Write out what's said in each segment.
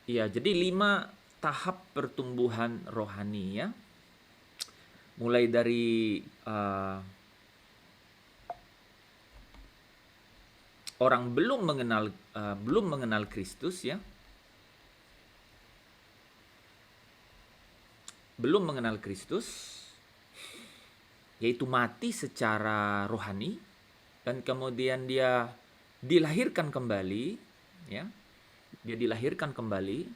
Iya, jadi 5 tahap pertumbuhan rohani ya. Mulai dari orang belum mengenal Kristus ya, belum mengenal Kristus, yaitu mati secara rohani, dan kemudian dia dilahirkan kembali ya. Dia dilahirkan kembali.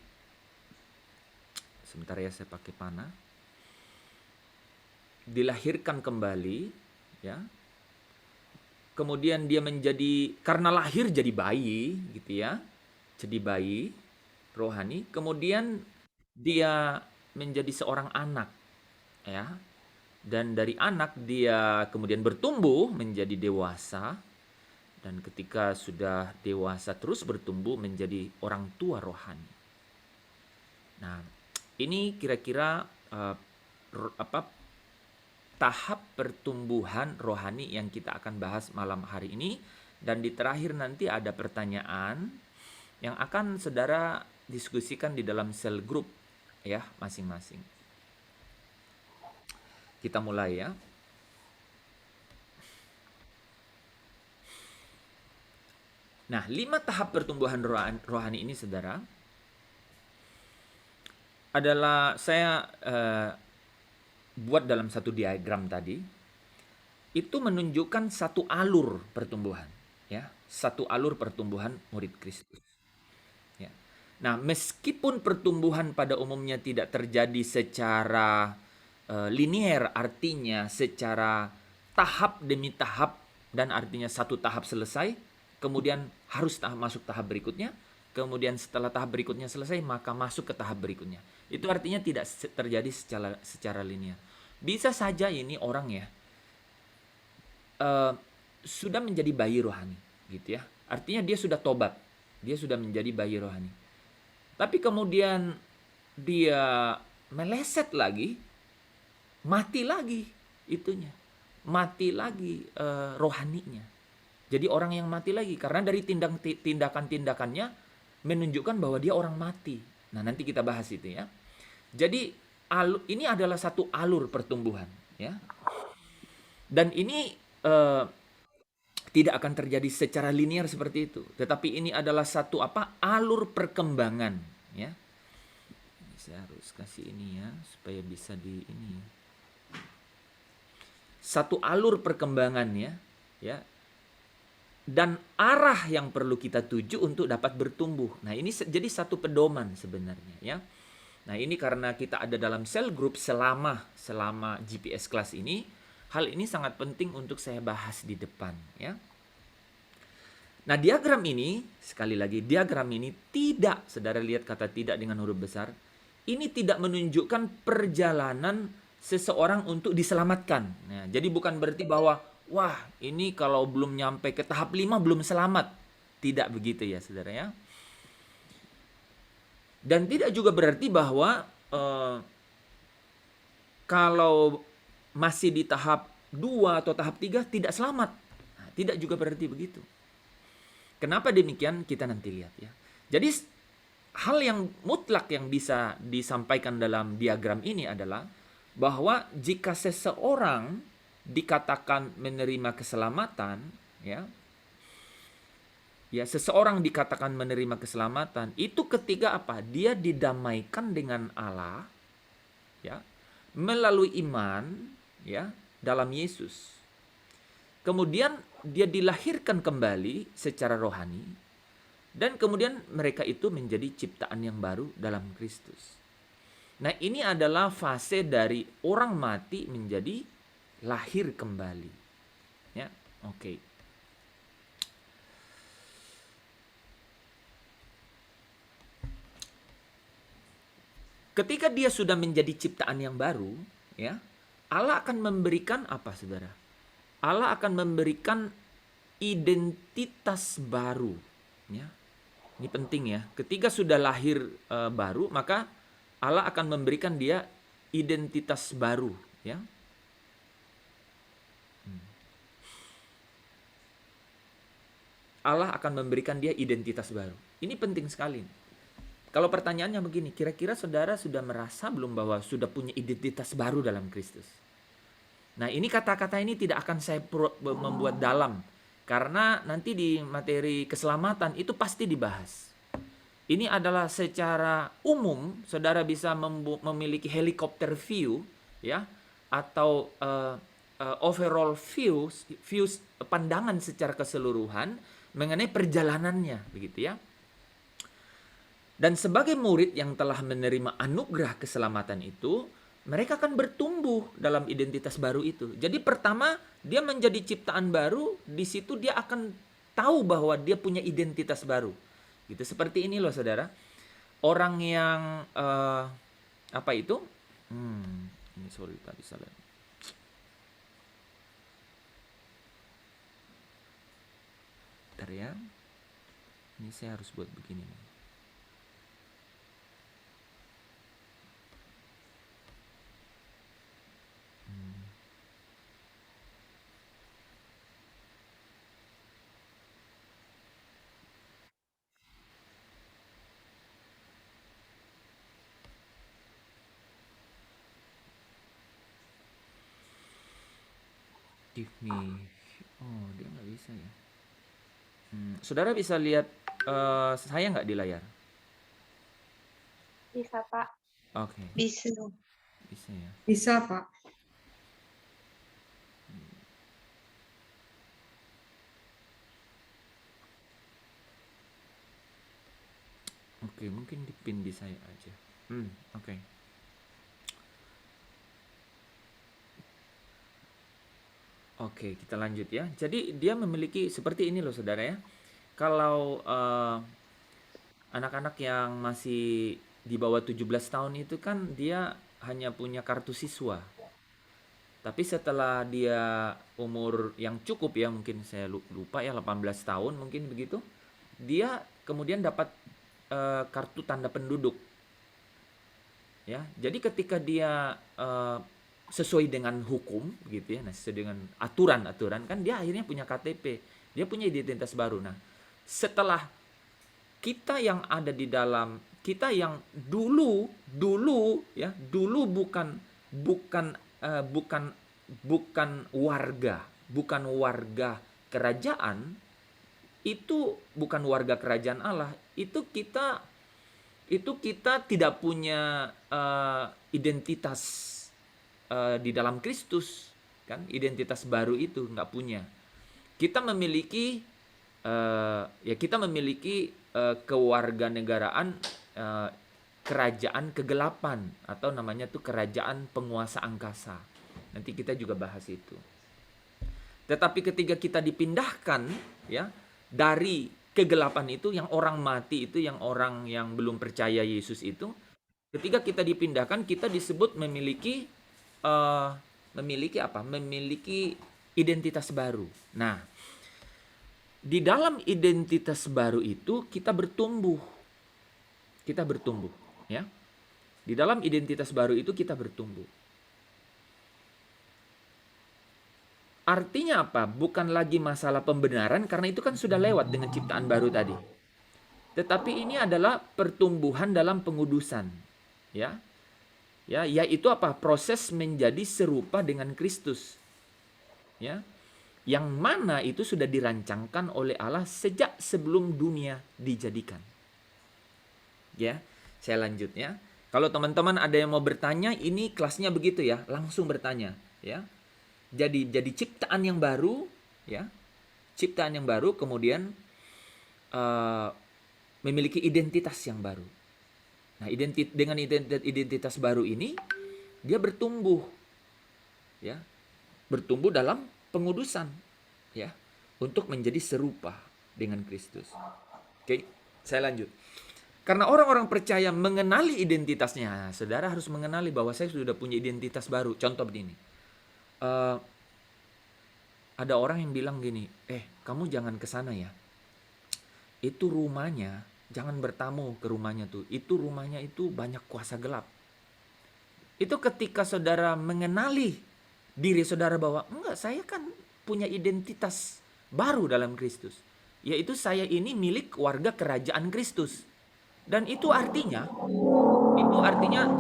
Sebentar ya, saya pakai panah. Dilahirkan kembali ya. Kemudian dia menjadi, karena lahir jadi bayi gitu ya. Jadi bayi rohani, kemudian dia menjadi seorang anak ya. Dan dari anak dia kemudian bertumbuh menjadi dewasa, dan ketika sudah dewasa terus bertumbuh menjadi orang tua rohani. Nah, ini kira-kira apa tahap pertumbuhan rohani yang kita akan bahas malam hari ini, dan di terakhir nanti ada pertanyaan yang akan saudara diskusikan di dalam sel grup ya masing-masing. Kita mulai ya. Nah, 5 tahap pertumbuhan rohani ini saudara adalah saya buat dalam satu diagram tadi. Itu menunjukkan satu alur pertumbuhan ya, satu alur pertumbuhan murid Kristus ya. Nah, meskipun pertumbuhan pada umumnya tidak terjadi secara linier, artinya secara tahap demi tahap, dan artinya satu tahap selesai kemudian harus masuk tahap berikutnya, kemudian setelah tahap berikutnya selesai maka masuk ke tahap berikutnya. Itu artinya tidak terjadi secara linear. Bisa saja ini orang ya sudah menjadi bayi rohani gitu ya. Artinya dia sudah tobat, dia sudah menjadi bayi rohani. Tapi kemudian dia meleset lagi, mati lagi itunya, mati lagi rohaninya. Jadi orang yang mati lagi karena dari tindakan-tindakannya menunjukkan bahwa dia orang mati. Nah, nanti kita bahas itu ya. Jadi ini adalah satu alur pertumbuhan ya. Dan ini tidak akan terjadi secara linear seperti itu, tetapi ini adalah satu alur perkembangan ya. Saya harus kasih ini ya supaya bisa di ini ya. Satu alur perkembangan ya, dan arah yang perlu kita tuju untuk dapat bertumbuh. Nah, ini jadi satu pedoman sebenarnya ya. Nah, ini karena kita ada dalam sel group selama GPS kelas ini, hal ini sangat penting untuk saya bahas di depan ya. Nah, diagram ini, sekali lagi, diagram ini tidak, saudara lihat kata tidak dengan huruf besar, ini tidak menunjukkan perjalanan seseorang untuk diselamatkan. Nah, jadi bukan berarti bahwa, wah ini kalau belum nyampe ke tahap 5 belum selamat. Tidak begitu ya saudara ya. Dan tidak juga berarti bahwa kalau masih di tahap 2 atau tahap 3 tidak selamat. Nah, tidak juga berarti begitu. Kenapa demikian? Kita nanti lihat ya. Jadi hal yang mutlak yang bisa disampaikan dalam diagram ini adalah bahwa jika seseorang dikatakan menerima keselamatan ya, seseorang dikatakan menerima keselamatan itu ketika dia didamaikan dengan Allah ya, melalui iman ya dalam Yesus. Kemudian dia dilahirkan kembali secara rohani, dan kemudian mereka itu menjadi ciptaan yang baru dalam Kristus. Nah, ini adalah fase dari orang mati menjadi lahir kembali. Ya, oke. Ketika dia sudah menjadi ciptaan yang baru, ya, Allah akan memberikan apa, saudara? Allah akan memberikan identitas baru. Ya. Ini penting ya. Ketika sudah lahir baru, maka Allah akan memberikan dia identitas baru. Ya. Allah akan memberikan dia identitas baru. Ini penting sekali. Kalau pertanyaannya begini, kira-kira saudara sudah merasa belum bahwa sudah punya identitas baru dalam Kristus? Nah, ini kata-kata ini tidak akan saya membuat dalam, karena nanti di materi keselamatan itu pasti dibahas. Ini adalah secara umum, saudara bisa memiliki helikopter view, ya, atau overall view pandangan secara keseluruhan mengenai perjalanannya, begitu ya. Dan sebagai murid yang telah menerima anugerah keselamatan itu, mereka akan bertumbuh dalam identitas baru itu. Jadi pertama, dia menjadi ciptaan baru, di situ dia akan tahu bahwa dia punya identitas baru. Gitu, seperti ini loh saudara. Orang yang apa itu? Ini sorry tadi salah. Bentar ya. Ini saya harus buat begini nih. Give me. Oh, dia nggak bisa ya. Saudara bisa lihat saya nggak di layar? Bisa, Pak. Oke. Bisa. Bisa ya. Bisa, Pak. Oke, mungkin dipin di saya aja. Oke. Oke, kita lanjut ya. Jadi dia memiliki seperti ini loh saudara ya. Kalau anak-anak yang masih di bawah 17 tahun itu kan dia hanya punya kartu siswa. Tapi setelah dia umur yang cukup ya, mungkin saya lupa ya 18 tahun mungkin begitu, dia kemudian dapat kartu tanda penduduk. Ya, jadi ketika dia sesuai dengan hukum gitu ya, nah sesuai dengan aturan-aturan kan dia akhirnya punya KTP, dia punya identitas baru. Nah, setelah kita yang ada di dalam, kita yang dulu ya, dulu bukan warga kerajaan, itu bukan warga kerajaan Allah, itu kita tidak punya identitas di dalam Kristus, kan? Identitas baru itu nggak punya. Kita memiliki kewarganegaraan kerajaan kegelapan, atau namanya tuh kerajaan penguasa angkasa. Nanti kita juga bahas itu. Tetapi ketika kita dipindahkan ya dari kegelapan itu, yang orang mati itu, yang orang yang belum percaya Yesus itu, ketika kita dipindahkan, kita disebut memiliki memiliki identitas baru. Nah, di dalam identitas baru itu kita bertumbuh. Ya. Di dalam identitas baru itu kita bertumbuh. Artinya apa? Bukan lagi masalah pembenaran, karena itu kan sudah lewat dengan ciptaan baru tadi. Tetapi ini adalah pertumbuhan dalam pengudusan. Ya. Ya, yaitu apa? Proses menjadi serupa dengan Kristus. Ya. Yang mana itu sudah dirancangkan oleh Allah sejak sebelum dunia dijadikan. Ya, saya lanjut ya. Kalau teman-teman ada yang mau bertanya, ini kelasnya begitu ya, langsung bertanya ya. Jadi ciptaan yang baru ya. Ciptaan yang baru kemudian memiliki identitas yang baru. Nah, dengan identitas baru ini dia bertumbuh ya. Bertumbuh dalam pengudusan ya, untuk menjadi serupa dengan Kristus. Oke, saya lanjut. Karena orang-orang percaya mengenali identitasnya, saudara harus mengenali bahwa saya sudah punya identitas baru. Contoh begini, ada orang yang bilang gini, kamu jangan ke sana ya, itu rumahnya, jangan bertamu ke rumahnya tuh, itu rumahnya itu banyak kuasa gelap. Itu ketika saudara mengenali diri saudara bahwa enggak, saya kan punya identitas baru dalam Kristus, yaitu saya ini milik warga kerajaan Kristus. Dan itu artinya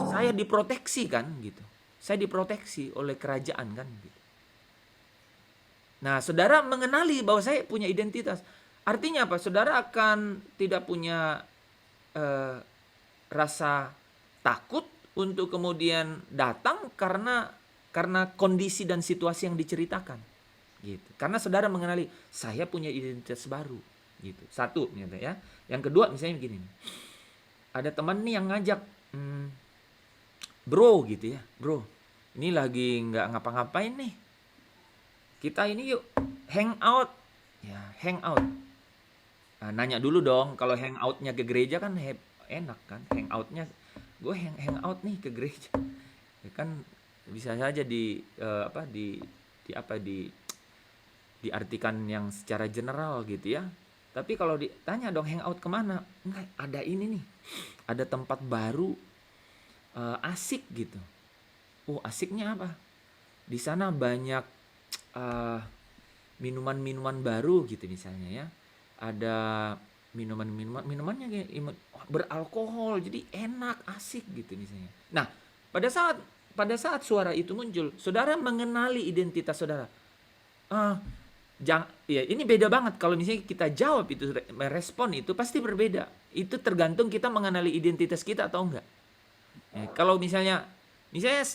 saya diproteksi kan gitu. Saya diproteksi oleh kerajaan kan gitu. Nah, saudara mengenali bahwa saya punya identitas. Artinya apa? Saudara akan tidak punya eh, rasa takut untuk kemudian datang karena kondisi dan situasi yang diceritakan. Gitu. Karena saudara mengenali saya punya identitas baru gitu. Satu gitu ya. Yang kedua misalnya begini. Ada teman nih yang ngajak, bro gitu ya. Bro, ini lagi nggak ngapa-ngapain nih. Kita ini yuk hangout. Ya, hangout. Nah, nanya dulu dong, kalau hangoutnya ke gereja kan enak kan, hangoutnya gue hangout nih ke gereja, ya kan bisa saja di apa diartikan yang secara general gitu ya. Tapi kalau ditanya dong hangout kemana, enggak ada ini nih, ada tempat baru asik gitu. Oh asiknya apa? Di sana banyak eh, minuman-minuman baru gitu misalnya ya. Ada minumannya kayak beralkohol, jadi enak, asik gitu misalnya. Nah, pada saat suara itu muncul, saudara mengenali identitas saudara. Ah, ya ini beda banget kalau misalnya kita jawab itu, merespon itu pasti berbeda. Itu tergantung kita mengenali identitas kita atau enggak. Kalau misalnya ya,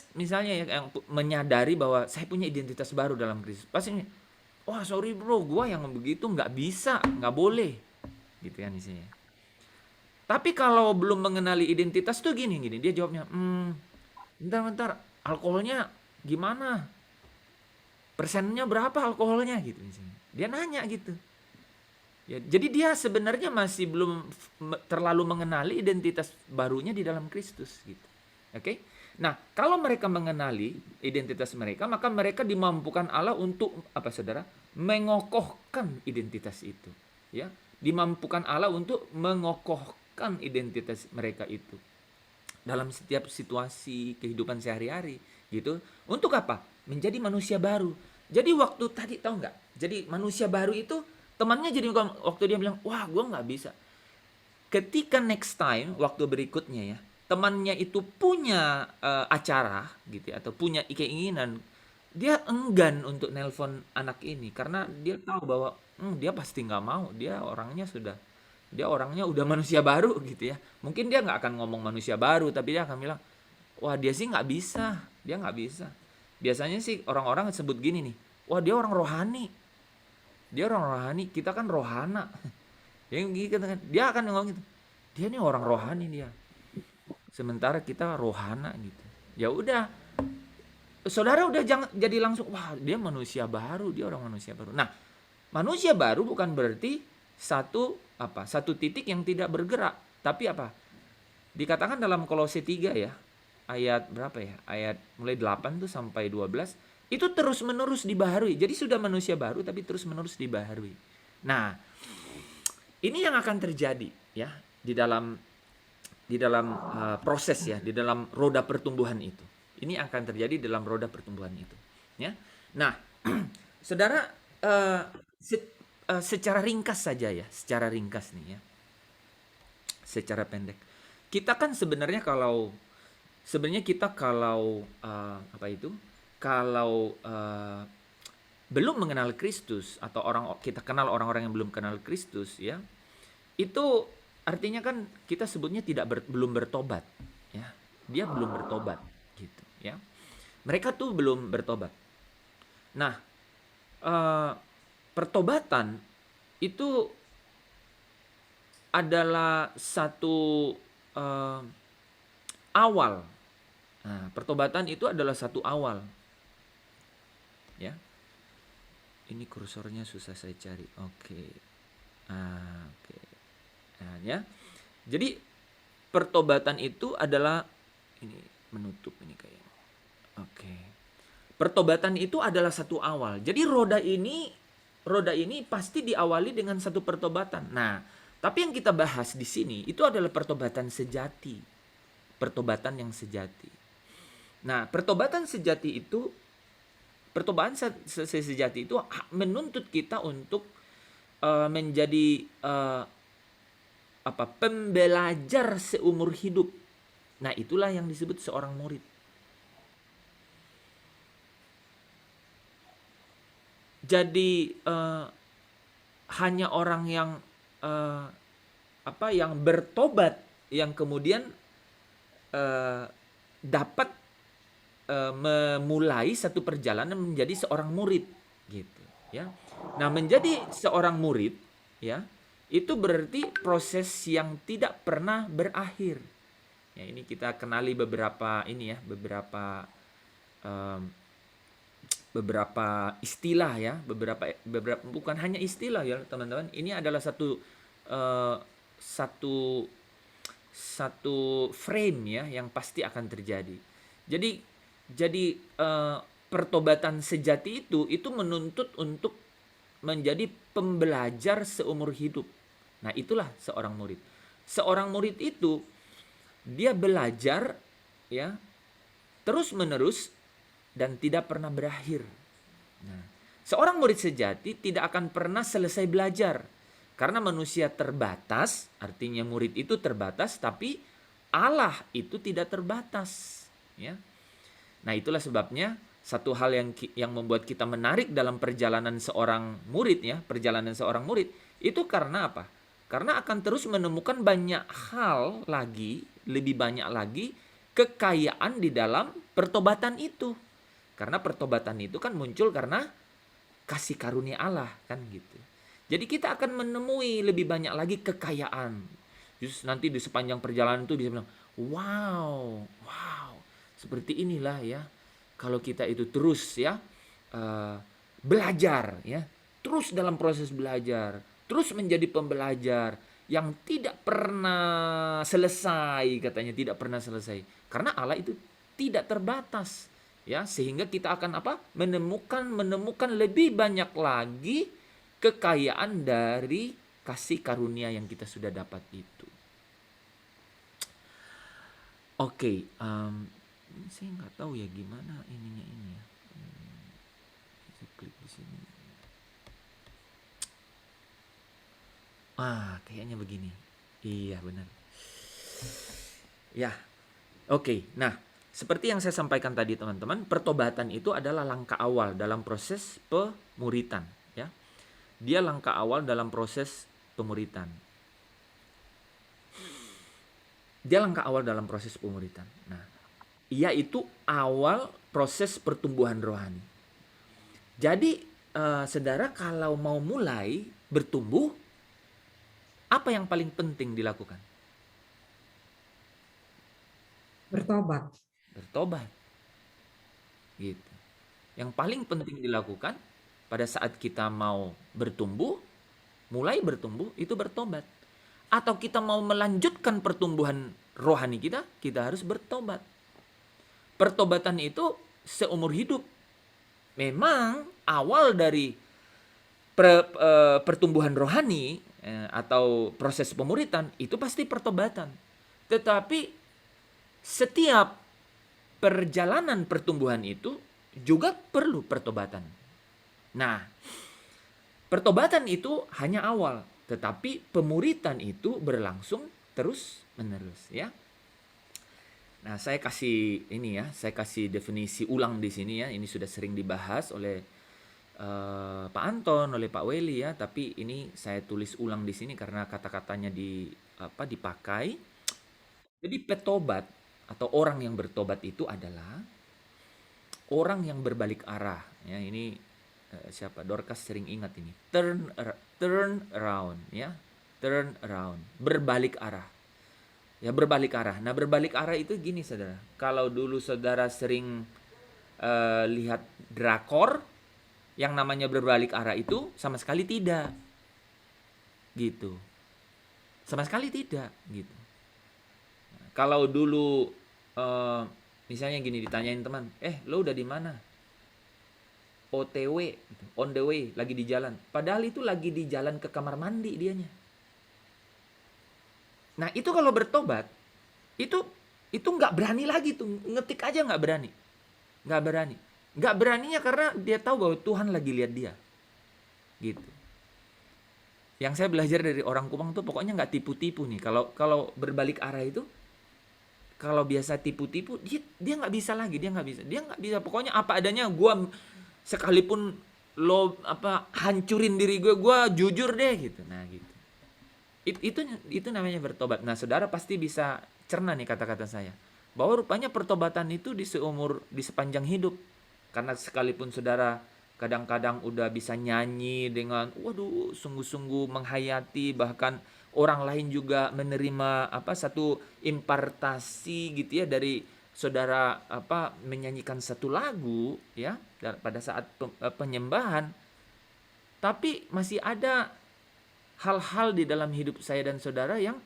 yang menyadari bahwa saya punya identitas baru dalam Kristus, pasti wah sorry bro, gua yang begitu nggak bisa, nggak boleh, gitu kan misalnya. Tapi kalau belum mengenali identitas tuh gini, dia jawabnya, bentar, alkoholnya gimana? Persennya berapa alkoholnya gitu misalnya. Dia nanya gitu. Ya, jadi dia sebenarnya masih belum terlalu mengenali identitas barunya di dalam Kristus gitu. Oke? Nah, kalau mereka mengenali identitas mereka, maka mereka dimampukan Allah untuk apa Saudara? Mengokohkan identitas itu, ya. Dimampukan Allah untuk mengokohkan identitas mereka itu dalam setiap situasi kehidupan sehari-hari gitu. Untuk apa? Menjadi manusia baru. Jadi waktu tadi tahu nggak? Jadi manusia baru itu temannya jadi waktu dia bilang, wah gue nggak bisa. Ketika next time waktu berikutnya ya, temannya itu punya acara gitu ya, atau punya keinginan, dia enggan untuk nelpon anak ini karena dia tahu bahwa dia pasti nggak mau. Dia orangnya udah manusia baru gitu ya. Mungkin dia nggak akan ngomong manusia baru, tapi dia akan bilang, wah dia sih nggak bisa, dia nggak bisa. Biasanya sih orang-orang sebut gini nih, wah dia orang rohani, kita kan rohana. Dia akan ngomong gitu, dia nih orang rohani dia. Sementara kita rohana gitu. Ya udah, saudara udah jadi langsung, wah dia manusia baru, dia orang manusia baru. Nah, manusia baru bukan berarti satu titik yang tidak bergerak, tapi apa? Dikatakan dalam Kolose 3 ya, ayat berapa ya? Ayat mulai 8 tuh sampai 12, itu terus-menerus dibaharui. Jadi sudah manusia baru tapi terus-menerus dibaharui. Nah, ini yang akan terjadi ya di dalam proses ya, di dalam roda pertumbuhan itu. Ini akan terjadi dalam roda pertumbuhan itu, ya. Nah, Saudara, secara ringkas saja ya, secara ringkas nih ya. Secara pendek. Kita kan sebenarnya kalau belum mengenal Kristus atau kita kenal orang-orang yang belum kenal Kristus ya, itu artinya kan kita sebutnya belum bertobat ya. Dia belum bertobat gitu ya. Mereka tuh belum bertobat. Nah, pertobatan itu adalah satu awal. Nah, pertobatan itu adalah satu awal. Ya. Ini kursornya susah saya cari. Oke. Oke. Nah, ya. Jadi pertobatan itu adalah ini menutup ini kayaknya. Oke. Pertobatan itu adalah satu awal. Jadi roda ini pasti diawali dengan satu pertobatan. Nah, tapi yang kita bahas di sini itu adalah pertobatan sejati. Pertobatan yang sejati. Nah, pertobatan sejati itu menuntut kita untuk menjadi pembelajar seumur hidup. Nah, itulah yang disebut seorang murid. Jadi hanya orang yang yang bertobat yang kemudian dapat memulai satu perjalanan menjadi seorang murid, gitu ya. Nah, menjadi seorang murid ya, itu berarti proses yang tidak pernah berakhir. Ya, ini kita kenali beberapa beberapa istilah ya, beberapa bukan hanya istilah ya, teman-teman. Ini adalah satu eh, satu satu frame ya yang pasti akan terjadi. Jadi pertobatan sejati itu menuntut untuk menjadi pembelajar seumur hidup. Nah, itulah seorang murid. Seorang murid itu dia belajar ya terus-menerus dan tidak pernah berakhir. Nah, seorang murid sejati tidak akan pernah selesai belajar. Karena manusia terbatas, artinya murid itu terbatas, tapi Allah itu tidak terbatas. Ya. Nah, itulah sebabnya satu hal yang membuat kita menarik dalam perjalanan seorang murid ya, perjalanan seorang murid itu karena apa? Karena akan terus menemukan banyak hal lagi, lebih banyak lagi kekayaan di dalam pertobatan itu. Karena pertobatan itu kan muncul karena kasih karunia Allah kan gitu. Jadi kita akan menemui lebih banyak lagi kekayaan. Justru nanti di sepanjang perjalanan itu bisa bilang, wow, seperti inilah ya. Kalau kita itu terus ya belajar ya, terus dalam proses belajar, terus menjadi pembelajar yang tidak pernah selesai, katanya tidak pernah selesai. Karena Allah itu tidak terbatas ya, sehingga kita akan menemukan lebih banyak lagi kekayaan dari kasih karunia yang kita sudah dapat itu. Oke, saya nggak tahu ya gimana ininya ini ya. Saya klik di sini. Kayaknya begini. Iya benar. Ya, oke. Nah, seperti yang saya sampaikan tadi teman-teman, pertobatan itu adalah langkah awal dalam proses pemuritan. Ya, dia langkah awal dalam proses pemuritan. Dia langkah awal dalam proses pemuritan. Nah, yaitu awal proses pertumbuhan rohani. Jadi, saudara kalau mau mulai bertumbuh, apa yang paling penting dilakukan? Bertobat. Gitu. Yang paling penting dilakukan pada saat kita mau bertumbuh, mulai bertumbuh, itu bertobat. Atau kita mau melanjutkan pertumbuhan rohani kita harus bertobat. Pertobatan itu seumur hidup. Memang awal dari pertumbuhan rohani atau proses pemuritan itu pasti pertobatan. Tetapi setiap perjalanan pertumbuhan itu juga perlu pertobatan. Nah, pertobatan itu hanya awal, tetapi pemuritan itu berlangsung terus-menerus ya. Nah, saya kasih definisi ulang di sini ya. Ini sudah sering dibahas oleh Pak Anton, oleh Pak Weli ya, tapi ini saya tulis ulang di sini karena kata-katanya dipakai. Jadi petobat atau orang yang bertobat itu adalah orang yang berbalik arah ya. Ini siapa? Dorcas sering ingat ini. Turn around ya. Turn around, berbalik arah. Ya, berbalik arah. Nah, berbalik arah itu gini saudara. Kalau dulu saudara sering lihat drakor, yang namanya berbalik arah itu sama sekali tidak. Gitu. Sama sekali tidak gitu. Nah, kalau dulu misalnya gini, ditanyain teman, lo udah di mana? OTW, gitu. On the way, lagi di jalan. Padahal itu lagi di jalan ke kamar mandi dianya. Nah, itu kalau bertobat, itu nggak berani lagi tuh, ngetik aja nggak berani. Nggak berani. Nggak beraninya karena dia tahu bahwa Tuhan lagi lihat dia. Gitu. Yang saya belajar dari orang Kupang tuh pokoknya nggak tipu-tipu nih. Kalau berbalik arah itu, kalau biasa tipu-tipu, dia nggak bisa lagi, dia nggak bisa. Pokoknya apa adanya, gua sekalipun lo hancurin diri gue jujur deh gitu. Nah gitu. Itu namanya bertobat. Nah, saudara pasti bisa cerna nih kata-kata saya, bahwa rupanya pertobatan itu di sepanjang hidup. Karena sekalipun saudara kadang-kadang udah bisa nyanyi dengan waduh sungguh-sungguh menghayati, bahkan orang lain juga menerima satu impartasi gitu ya dari saudara menyanyikan satu lagu ya pada saat penyembahan, tapi masih ada hal-hal di dalam hidup saya dan saudara yang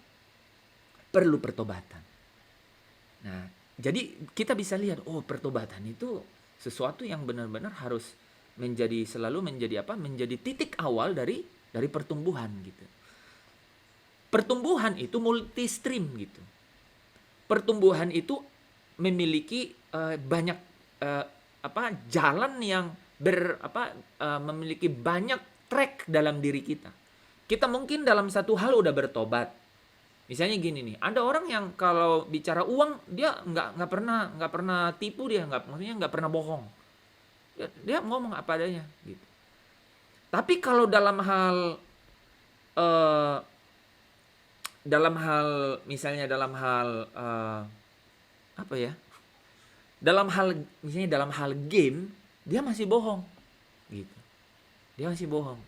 perlu pertobatan. Nah, jadi kita bisa lihat, oh pertobatan itu sesuatu yang benar-benar harus selalu menjadi titik awal dari pertumbuhan gitu. Pertumbuhan itu multi stream gitu. Pertumbuhan itu memiliki banyak jalan yang memiliki banyak track dalam diri kita. Kita mungkin dalam satu hal udah bertobat. Misalnya gini nih, ada orang yang kalau bicara uang dia nggak pernah tipu, dia maksudnya nggak pernah bohong. Dia ngomong apa adanya gitu. Tapi kalau dalam hal misalnya dalam hal misalnya dalam hal game, dia masih bohong gitu. Dia masih bohong.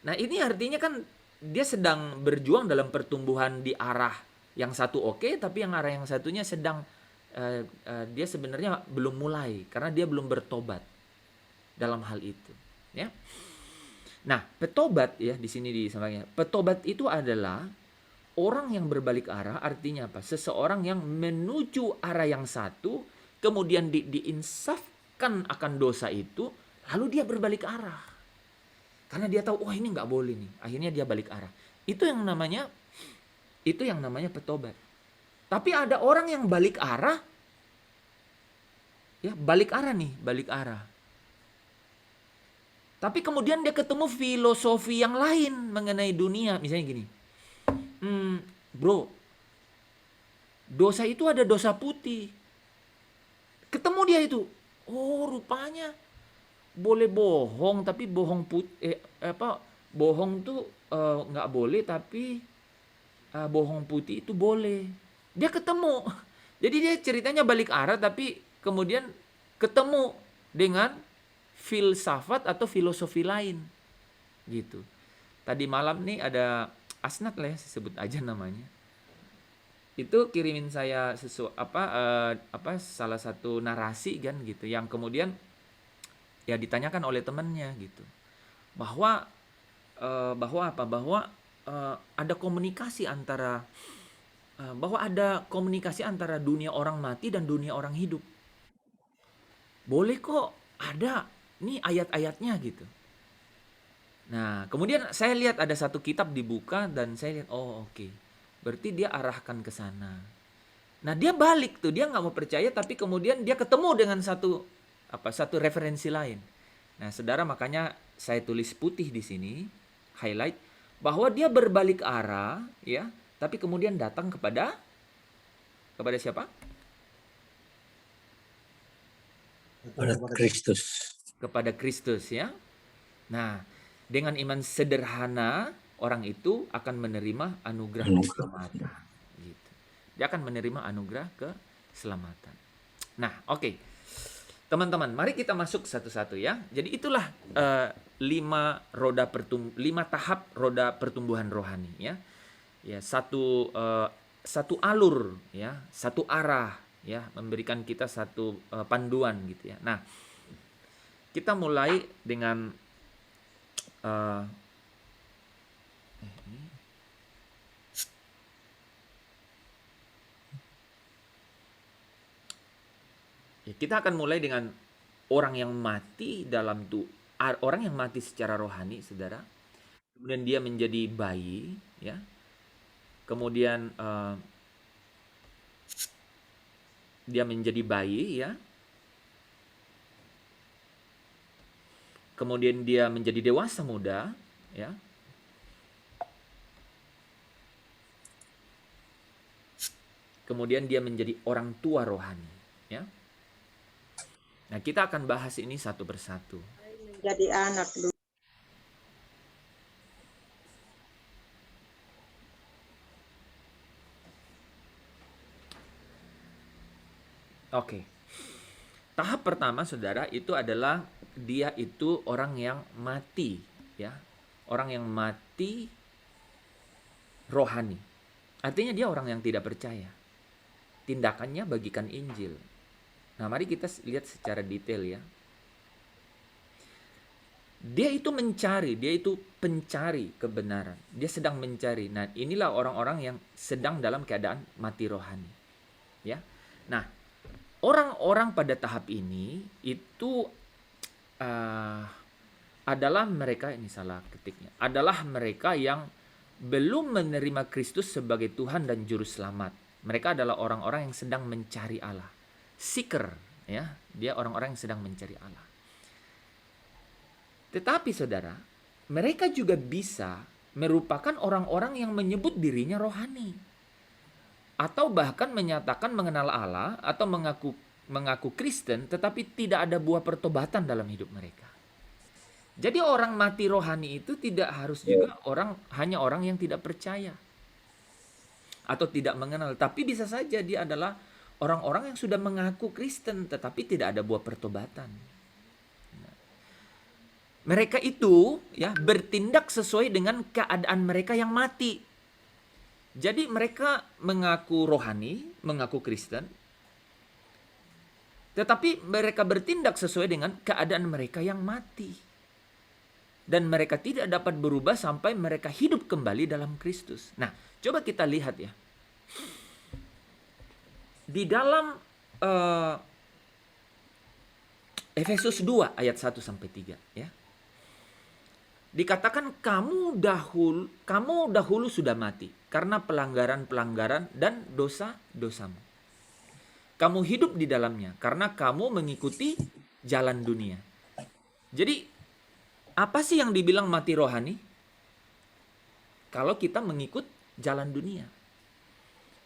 Nah, ini artinya kan dia sedang berjuang dalam pertumbuhan di arah yang satu oke, tapi yang arah yang satunya sedang dia sebenarnya belum mulai karena dia belum bertobat dalam hal itu, ya. Nah, petobat ya di sini disampaikan. Petobat itu adalah orang yang berbalik arah, artinya apa? Seseorang yang menuju arah yang satu, kemudian diinsafkan akan dosa itu, lalu dia berbalik arah. Karena dia tahu, ini nggak boleh nih. Akhirnya dia balik arah. Itu yang namanya petobat. Tapi ada orang yang balik arah, ya balik arah. Tapi kemudian dia ketemu filosofi yang lain mengenai dunia. Misalnya gini, bro, dosa itu ada dosa putih. Ketemu dia itu, rupanya boleh bohong, tapi bohong tuh nggak boleh, tapi bohong putih itu boleh. Dia ketemu, jadi dia ceritanya balik arah, tapi kemudian ketemu dengan filsafat atau filosofi lain, gitu. Tadi malam nih ada Asnat lah ya, sebut aja namanya. Itu kirimin saya salah satu narasi kan gitu, yang kemudian ya ditanyakan oleh temannya gitu, bahwa ada komunikasi antara dunia orang mati dan dunia orang hidup. Boleh kok, ada nih ayat-ayatnya gitu. Nah, kemudian saya lihat ada satu kitab dibuka dan saya lihat, oke. Berarti dia arahkan ke sana. Nah, dia balik tuh, dia nggak mau percaya, tapi kemudian dia ketemu dengan satu referensi lain. Nah, saudara, makanya saya tulis putih di sini, highlight, bahwa dia berbalik arah, ya, tapi kemudian datang kepada siapa? Kepada Kristus. Kepada Kristus, ya. Nah, dengan iman sederhana, orang itu akan menerima anugerah keselamatan. Gitu. Dia akan menerima anugerah keselamatan. Nah, oke. Teman-teman, mari kita masuk satu-satu ya. Jadi itulah 5 tahap roda pertumbuhan rohani ya. Ya, satu alur ya, satu arah ya, memberikan kita satu panduan gitu ya. Nah, kita mulai dengan kita akan mulai dengan orang yang mati orang yang mati secara rohani, saudara. Kemudian dia menjadi bayi, ya. Kemudian dia menjadi bayi, ya. Kemudian dia menjadi dewasa muda, ya. kemudian dia menjadi orang tua rohani, ya. Nah, kita akan bahas ini satu persatu. Menjadi anak dulu. Oke. Tahap pertama, saudara, itu adalah dia itu orang yang mati, ya. Orang yang mati rohani. Artinya dia orang yang tidak percaya. Tindakannya bagikan Injil. Nah, mari kita lihat secara detail ya. Dia itu mencari, dia itu pencari kebenaran. Dia sedang mencari. Nah, inilah orang-orang yang sedang dalam keadaan mati rohani. Ya. Nah, orang-orang pada tahap ini itu adalah mereka, ini salah ketiknya, adalah mereka yang belum menerima Kristus sebagai Tuhan dan Juru Selamat. Mereka adalah orang-orang yang sedang mencari Allah. Seeker, ya. Dia orang-orang yang sedang mencari Allah. Tetapi saudara, mereka juga bisa merupakan orang-orang yang menyebut dirinya rohani. Atau bahkan menyatakan mengenal Allah atau mengaku Kristen, tetapi tidak ada buah pertobatan dalam hidup mereka. Jadi orang mati rohani itu tidak harus juga hanya orang yang tidak percaya atau tidak mengenal, tapi bisa saja dia adalah orang-orang yang sudah mengaku Kristen tetapi tidak ada buah pertobatan. Mereka itu ya bertindak sesuai dengan keadaan mereka yang mati. Jadi mereka mengaku rohani, mengaku Kristen, tetapi mereka bertindak sesuai dengan keadaan mereka yang mati. Dan mereka tidak dapat berubah sampai mereka hidup kembali dalam Kristus. Nah, coba kita lihat ya. Di dalam Efesus 2 ayat 1 sampai 3 ya. Dikatakan kamu dahulu sudah mati karena pelanggaran-pelanggaran dan dosa-dosamu. Kamu hidup di dalamnya karena kamu mengikuti jalan dunia. Jadi apa sih yang dibilang mati rohani? Kalau kita mengikut jalan dunia.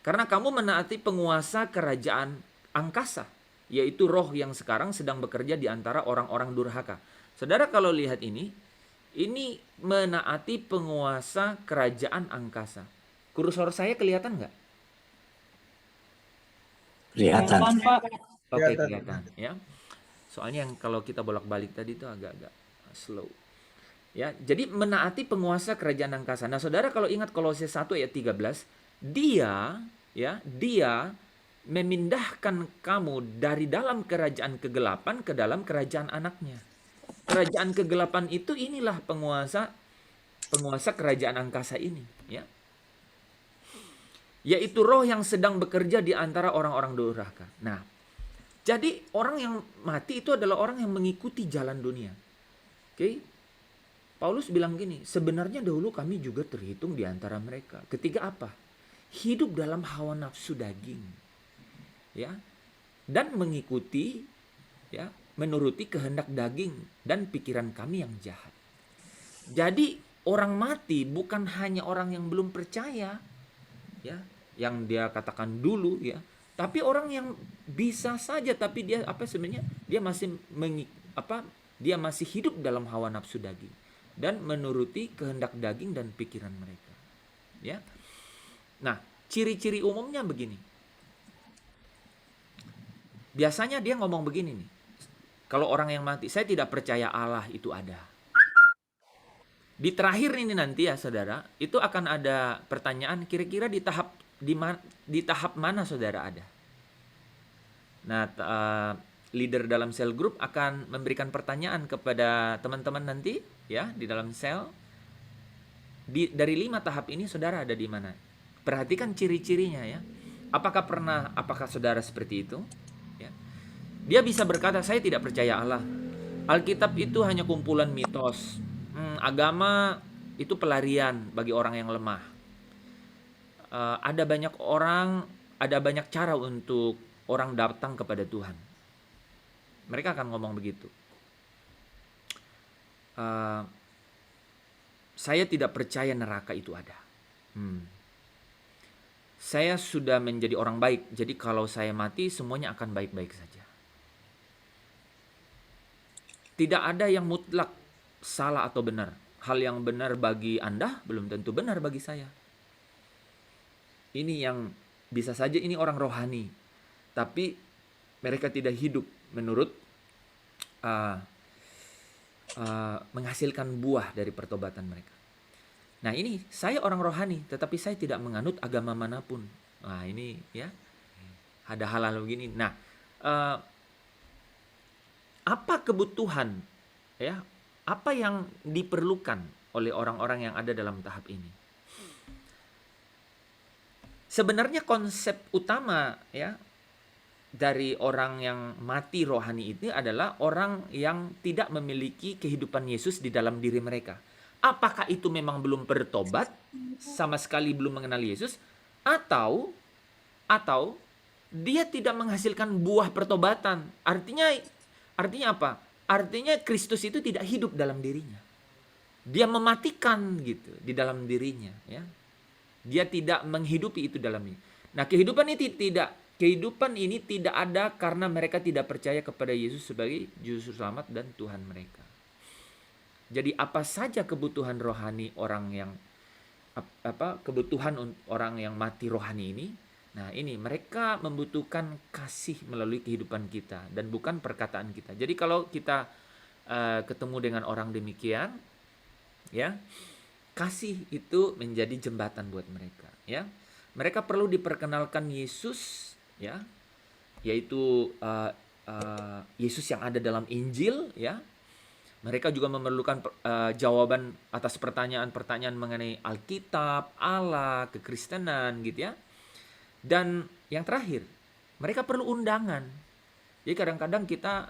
Karena kamu menaati penguasa kerajaan angkasa, yaitu roh yang sekarang sedang bekerja di antara orang-orang durhaka. Saudara kalau lihat ini menaati penguasa kerajaan angkasa. Kursor saya kelihatan nggak? Kelihatan. Oke, kelihatan ya. Soalnya yang kalau kita bolak-balik tadi itu agak-agak slow. Ya, jadi menaati penguasa kerajaan angkasa. Nah, saudara kalau ingat Kolose 1 ayat 13, dia memindahkan kamu dari dalam kerajaan kegelapan ke dalam kerajaan anaknya. Kerajaan kegelapan itu inilah penguasa kerajaan angkasa ini, ya. Yaitu roh yang sedang bekerja di antara orang-orang durhaka. Nah, jadi orang yang mati itu adalah orang yang mengikuti jalan dunia. Oke? Paulus bilang gini, sebenarnya dahulu kami juga terhitung di antara mereka. Ketika apa? Hidup dalam hawa nafsu daging. Ya. Dan mengikuti ya, menuruti kehendak daging dan pikiran kami yang jahat. Jadi orang mati bukan hanya orang yang belum percaya, ya, yang dia katakan dulu, ya, tapi orang yang bisa saja, tapi dia sebenarnya dia masih hidup dalam hawa nafsu daging dan menuruti kehendak daging dan pikiran mereka, ya. Nah, ciri-ciri umumnya begini. Biasanya dia ngomong begini nih. Kalau orang yang mati, saya tidak percaya Allah itu ada. Di terakhir ini nanti ya saudara, itu akan ada pertanyaan kira-kira di tahap mana saudara ada. Nah, leader dalam sel group akan memberikan pertanyaan kepada teman-teman nanti ya di dalam sel. Dari 5 tahap ini saudara ada di mana? Perhatikan ciri-cirinya ya. Apakah saudara seperti itu? Ya. Dia bisa berkata, saya tidak percaya Allah. Alkitab itu hanya kumpulan mitos. Agama itu pelarian bagi orang yang lemah. Ada banyak cara untuk orang datang kepada Tuhan. Mereka akan ngomong begitu. Saya tidak percaya neraka itu ada. saya sudah menjadi orang baik, jadi kalau saya mati semuanya akan baik-baik saja. Tidak ada yang mutlak salah atau benar. Hal yang benar bagi Anda belum tentu benar bagi saya. Ini yang bisa saja ini orang rohani, tapi mereka tidak hidup menurut menghasilkan buah dari pertobatan mereka. Nah ini saya orang rohani, tetapi saya tidak menganut agama manapun. Nah ini ya ada hal-hal begini. Nah apa kebutuhan ya? Apa yang diperlukan oleh orang-orang yang ada dalam tahap ini? Sebenarnya konsep utama ya dari orang yang mati rohani itu adalah orang yang tidak memiliki kehidupan Yesus di dalam diri mereka. Apakah itu memang belum bertobat, sama sekali belum mengenal Yesus, atau dia tidak menghasilkan buah pertobatan? Artinya apa? Artinya Kristus itu tidak hidup dalam dirinya. Dia mematikan gitu di dalam dirinya, ya. Dia tidak menghidupi itu dalamnya. Nah, kehidupan ini tidak ada karena mereka tidak percaya kepada Yesus sebagai juru selamat dan Tuhan mereka. Jadi apa saja kebutuhan rohani orang yang kebutuhan orang yang mati rohani ini? Nah, ini mereka membutuhkan kasih melalui kehidupan kita dan bukan perkataan kita. Jadi kalau kita ketemu dengan orang demikian, ya, kasih itu menjadi jembatan buat mereka, ya. Mereka perlu diperkenalkan Yesus, ya, yaitu Yesus yang ada dalam Injil, ya. Mereka juga memerlukan jawaban atas pertanyaan-pertanyaan mengenai Alkitab, Allah, kekristenan, gitu ya. Dan yang terakhir, mereka perlu undangan. Jadi kadang-kadang kita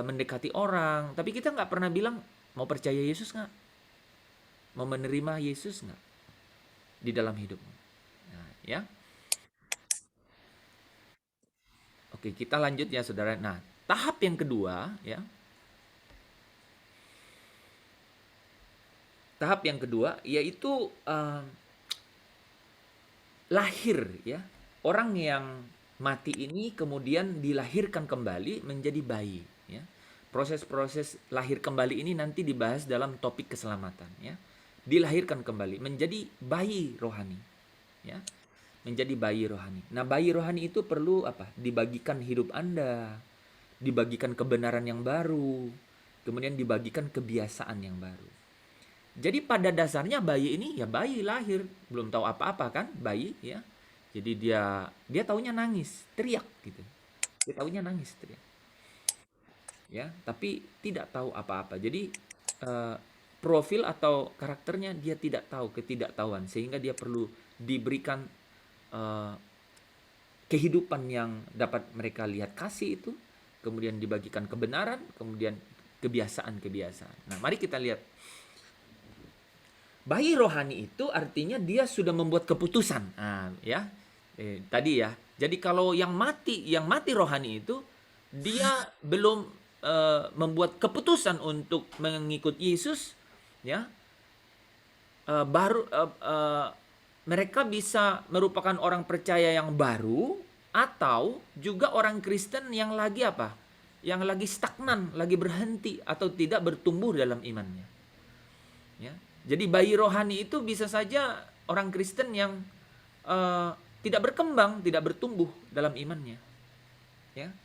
mendekati orang, tapi kita nggak pernah bilang mau percaya Yesus nggak, mau menerima Yesus nggak di dalam hidupmu. Nah, ya. Oke, kita lanjut ya, saudara. Nah, tahap yang kedua, ya. Tahap yang kedua yaitu lahir, ya. Orang yang mati ini kemudian dilahirkan kembali menjadi bayi, ya. Proses-proses lahir kembali ini nanti dibahas dalam topik keselamatan, ya. Dilahirkan kembali menjadi bayi rohani, ya. Menjadi bayi rohani. Nah, bayi rohani itu perlu apa? Dibagikan hidup Anda, dibagikan kebenaran yang baru, kemudian dibagikan kebiasaan yang baru. Jadi pada dasarnya bayi ini ya bayi lahir, belum tahu apa-apa kan, bayi, ya. Jadi dia taunya nangis, teriak gitu. Dia taunya nangis, teriak. Ya, tapi tidak tahu apa-apa. Jadi profil atau karakternya dia tidak tahu, ketidaktahuan, sehingga dia perlu diberikan kehidupan yang dapat mereka lihat kasih itu, kemudian dibagikan kebenaran, kemudian kebiasaan-kebiasaan. Nah, mari kita lihat. Bayi rohani itu artinya dia sudah membuat keputusan. Nah, ya. Tadi ya. Jadi kalau yang mati rohani itu dia belum membuat keputusan untuk mengikut Yesus, ya. Mereka bisa merupakan orang percaya yang baru atau juga orang Kristen yang lagi apa? Yang lagi stagnan, lagi berhenti atau tidak bertumbuh dalam imannya. Ya. Jadi bayi rohani itu bisa saja orang Kristen yang tidak berkembang, tidak bertumbuh dalam imannya. Ya.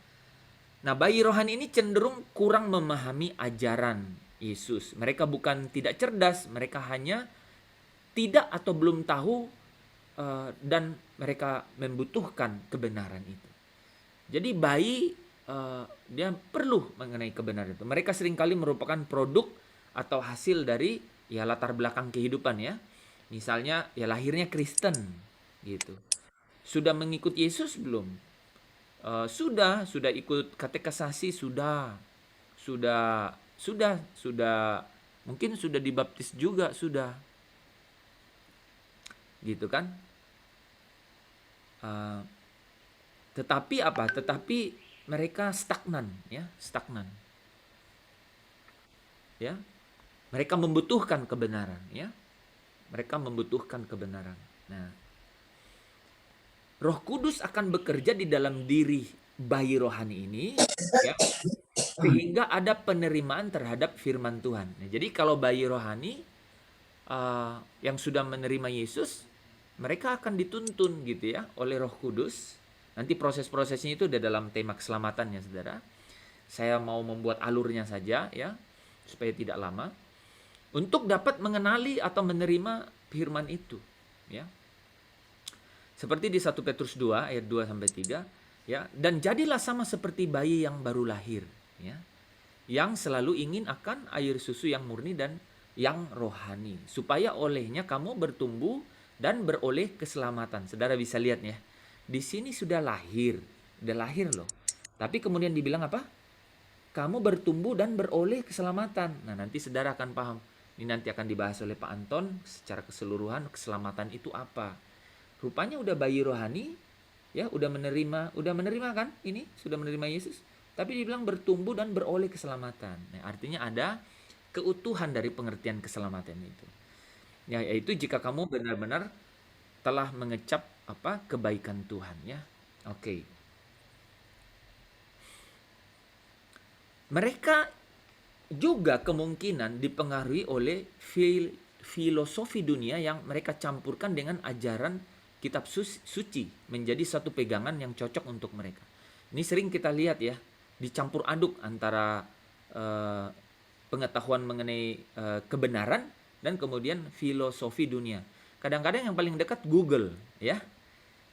Nah, bayi rohani ini cenderung kurang memahami ajaran Yesus. Mereka bukan tidak cerdas, mereka hanya tidak atau belum tahu dan mereka membutuhkan kebenaran itu. Jadi bayi dia perlu mengenai kebenaran itu. Mereka seringkali merupakan produk atau hasil dari ya latar belakang kehidupan, ya. Misalnya ya lahirnya Kristen gitu. Sudah mengikut Yesus belum? Sudah ikut katekisasi, sudah mungkin sudah dibaptis juga, sudah. Gitu kan? Tetapi apa? Tetapi mereka stagnan, ya, stagnan. Ya. Mereka membutuhkan kebenaran, ya. Mereka membutuhkan kebenaran. Nah, Roh Kudus akan bekerja di dalam diri bayi rohani ini, ya, sehingga ada penerimaan terhadap firman Tuhan. Nah, jadi kalau bayi rohani yang sudah menerima Yesus, mereka akan dituntun gitu ya oleh Roh Kudus. Nanti proses-prosesnya itu udah dalam tema keselamatan ya saudara. Saya mau membuat alurnya saja ya, supaya tidak lama. Untuk dapat mengenali atau menerima firman itu. Ya. Seperti di 1 Petrus 2 ayat 2 sampai 3, ya, dan jadilah sama seperti bayi yang baru lahir, ya, yang selalu ingin akan air susu yang murni dan yang rohani, supaya olehnya kamu bertumbuh dan beroleh keselamatan. Saudara bisa lihat ya, di sini sudah lahir loh. Tapi kemudian dibilang apa? Kamu bertumbuh dan beroleh keselamatan. Nah, nanti saudara akan paham. Ini nanti akan dibahas oleh Pak Anton secara keseluruhan, keselamatan itu apa. Rupanya udah bayi rohani, ya, udah menerima kan ini, sudah menerima Yesus. Tapi dibilang bertumbuh dan beroleh keselamatan. Nah, artinya ada keutuhan dari pengertian keselamatan itu. Ya, yaitu jika kamu benar-benar telah mengecap kebaikan Tuhan, ya. Oke. Mereka juga kemungkinan dipengaruhi oleh filosofi dunia yang mereka campurkan dengan ajaran kitab suci menjadi satu pegangan yang cocok untuk mereka. Ini sering kita lihat ya, dicampur aduk antara pengetahuan mengenai kebenaran dan kemudian filosofi dunia. Kadang-kadang yang paling dekat Google, ya.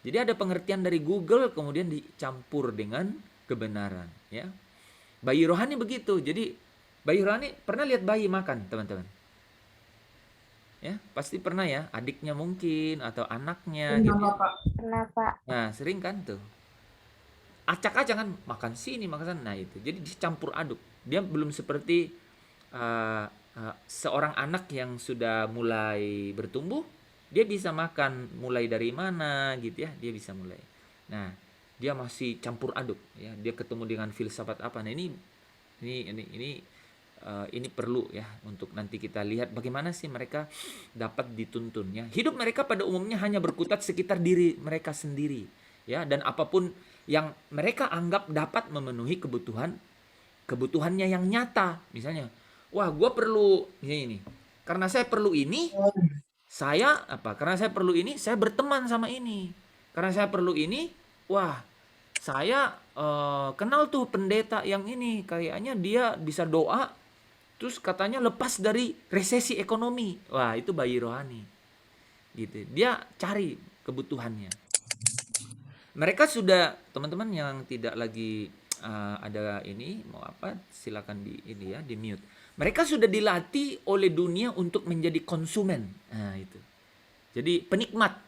Jadi ada pengertian dari Google kemudian dicampur dengan kebenaran, ya. Bayi rohani begitu. Jadi bayi rohani, pernah lihat bayi makan, teman-teman? Ya, pasti pernah ya, adiknya mungkin atau anaknya gitu. Pernah, Pak. Nah, sering kan tuh. Acak-acak kan, makan sini, makan sana. Nah, itu. Jadi dicampur aduk. Dia belum seperti seorang anak yang sudah mulai bertumbuh, dia bisa makan mulai dari mana gitu ya, dia bisa mulai. Nah, dia masih campur aduk ya, dia ketemu dengan filsafat apa. Nah, ini perlu ya untuk nanti kita lihat bagaimana sih mereka dapat dituntun ya. Hidup mereka pada umumnya hanya berkutat sekitar diri mereka sendiri ya, dan apapun yang mereka anggap dapat memenuhi kebutuhannya yang nyata. Misalnya, wah, gue perlu ini. Karena saya perlu ini, karena saya perlu ini, saya berteman sama ini. Karena saya perlu ini, wah, saya kenal tuh pendeta yang ini, kayaknya dia bisa doa, terus katanya lepas dari resesi ekonomi. Wah, itu bayi rohani. Gitu. Dia cari kebutuhannya. Mereka sudah, teman-teman yang tidak lagi ada ini, mau apa, silakan di mute. Mereka sudah dilatih oleh dunia untuk menjadi konsumen. Nah, itu. Jadi penikmat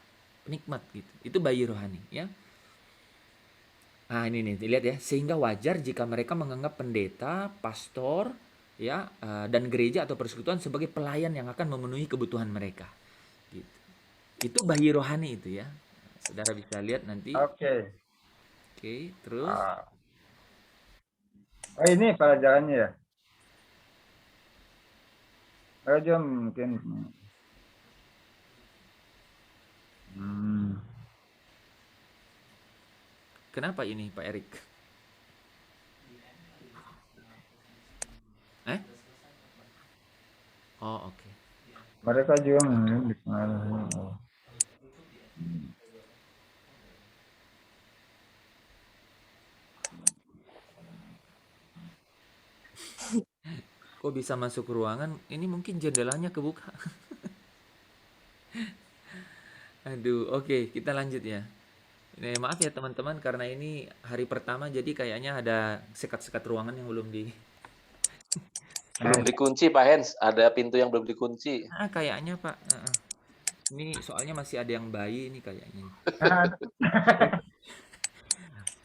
gitu. Itu bayi rohani, ya. Nah, ini nih, lihat ya. Sehingga wajar jika mereka menganggap pendeta, pastor, ya, dan gereja atau persekutuan sebagai pelayan yang akan memenuhi kebutuhan mereka. Gitu. Itu bayi rohani itu ya. Saudara bisa lihat nanti. Oke, Terus. ini pelajarannya ya. Ayo mungkin. Kenapa ini Pak Erik? Oh, oke. Mereka juga dipengaruhi. Kok bisa masuk ruangan? Ini mungkin jendelanya kebuka. Aduh, oke, kita lanjut ya. Maaf ya teman-teman, karena ini hari pertama jadi kayaknya ada sekat-sekat ruangan yang belum belum dikunci, Pak Hens. Ada pintu yang belum dikunci. Kayaknya Pak. Ini soalnya masih ada yang bayi ini kayaknya.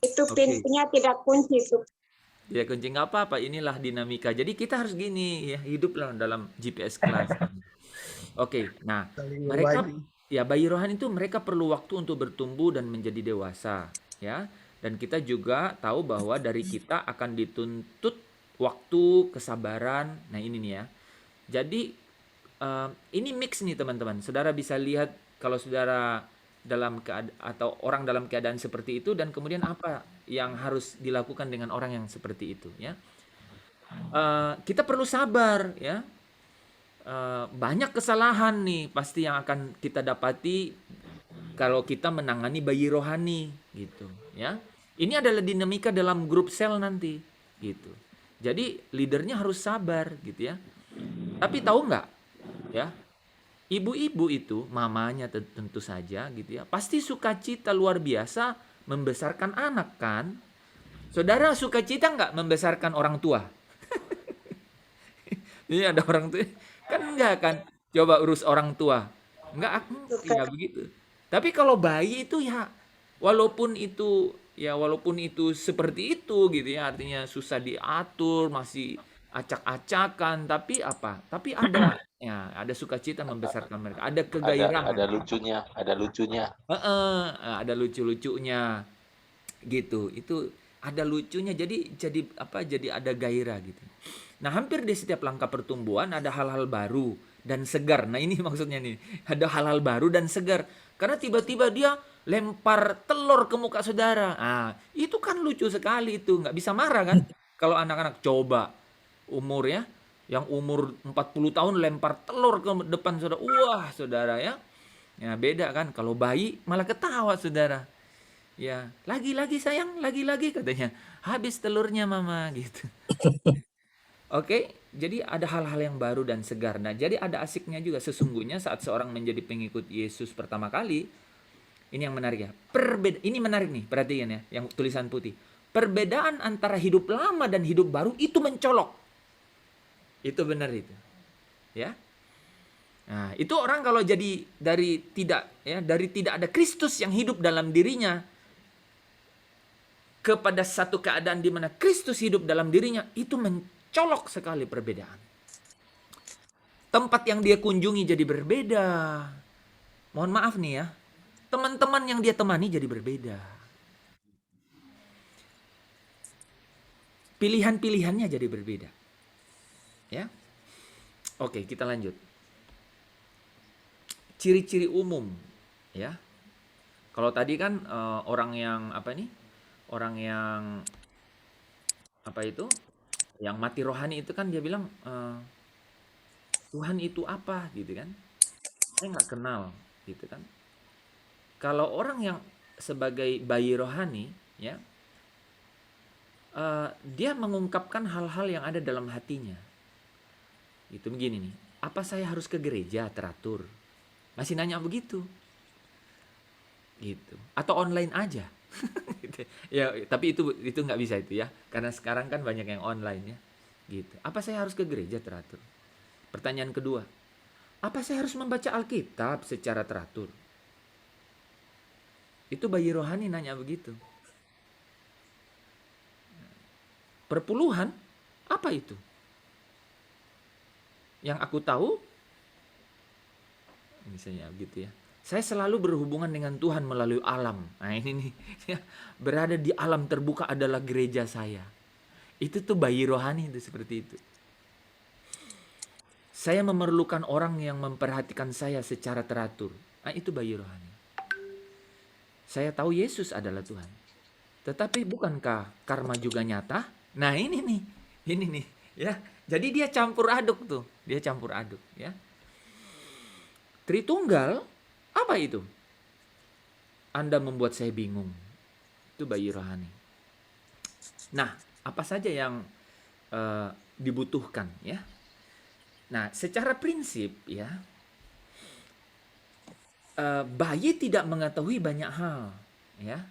Itu pintunya tidak kunci itu. Ya, kunci nggak apa-apa, inilah dinamika. Jadi kita harus gini ya, hiduplah dalam GPS kelas. Oke, nah mereka ya, bayi rohani itu mereka perlu waktu untuk bertumbuh dan menjadi dewasa ya. Dan kita juga tahu bahwa dari kita akan dituntut waktu, kesabaran. Nah, ini nih ya. Jadi ini mix nih teman-teman. Saudara bisa lihat kalau saudara atau orang dalam keadaan seperti itu, dan kemudian apa yang harus dilakukan dengan orang yang seperti itu, ya. Kita perlu sabar, ya. Banyak kesalahan nih pasti yang akan kita dapati kalau kita menangani bayi rohani, gitu, ya. Ini adalah dinamika dalam grup sel nanti, gitu. Jadi leadernya harus sabar, gitu ya. Tapi tahu nggak, ya, ibu-ibu itu, mamanya tentu saja, gitu ya, pasti sukacita luar biasa membesarkan anak, kan? Saudara sukacita nggak membesarkan orang tua? Ini ada orang tua, kan enggak kan? Coba urus orang tua. Enggak, ya begitu. Tapi kalau bayi itu ya, walaupun itu seperti itu gitu ya, artinya susah diatur, masih acak-acakan, tapi apa? Tapi ada sukacita membesarkan mereka, ada kegairahan. Ada lucunya, ada lucunya. Ada lucu-lucunya gitu. Itu ada lucunya, jadi ada gairah gitu. Nah, hampir di setiap langkah pertumbuhan ada hal-hal baru dan segar. Nah, ini maksudnya nih, ada hal-hal baru dan segar. Karena tiba-tiba dia lempar telur ke muka saudara. Itu kan lucu sekali itu, nggak bisa marah kan? Kalau anak-anak coba umur ya, yang umur 40 tahun lempar telur ke depan saudara. Wah, saudara ya. Ya beda kan, kalau bayi malah ketawa saudara. Ya, lagi-lagi sayang, lagi-lagi katanya. Habis telurnya mama gitu. Oke, jadi ada hal-hal yang baru dan segar. Nah, jadi ada asiknya juga sesungguhnya saat seorang menjadi pengikut Yesus pertama kali. Ini yang menarik ya. Ini menarik nih, perhatikan ya, yang tulisan putih. Perbedaan antara hidup lama dan hidup baru itu mencolok. Itu benar itu. Ya. Nah, itu orang kalau jadi dari tidak ada Kristus yang hidup dalam dirinya kepada satu keadaan di mana Kristus hidup dalam dirinya, itu mencolok sekali perbedaan. Tempat yang dia kunjungi jadi berbeda. Mohon maaf nih ya. Teman-teman yang dia temani jadi berbeda. Pilihan-pilihannya jadi berbeda. Ya. Oke, kita lanjut. Ciri-ciri umum, ya. Kalau tadi kan orang yang yang mati rohani itu kan dia bilang Tuhan itu apa gitu kan? Saya nggak kenal gitu kan. Kalau orang yang sebagai bayi rohani, ya, dia mengungkapkan hal-hal yang ada dalam hatinya. Itu begini nih, apa saya harus ke gereja teratur? Masih nanya begitu, gitu. Atau online aja, gitu. Ya, tapi itu nggak bisa itu ya, karena sekarang kan banyak yang online ya, gitu. Apa saya harus ke gereja teratur? Pertanyaan kedua, apa saya harus membaca Alkitab secara teratur? Itu bayi rohani nanya begitu. Perpuluhan, apa itu? Yang aku tahu, misalnya gitu ya, saya selalu berhubungan dengan Tuhan melalui alam. Nah ini nih, ya, berada di alam terbuka adalah gereja saya. Itu tuh bayi rohani itu seperti itu. Saya memerlukan orang yang memperhatikan saya secara teratur. Nah itu bayi rohani. Saya tahu Yesus adalah Tuhan. Tetapi bukankah karma juga nyata? Nah ini nih, ya. Jadi dia campur aduk tuh, ya. Tritunggal, apa itu? Anda membuat saya bingung. Itu bayi rohani. Nah, apa saja yang dibutuhkan, ya? Nah, secara prinsip, ya, bayi tidak mengetahui banyak hal, ya,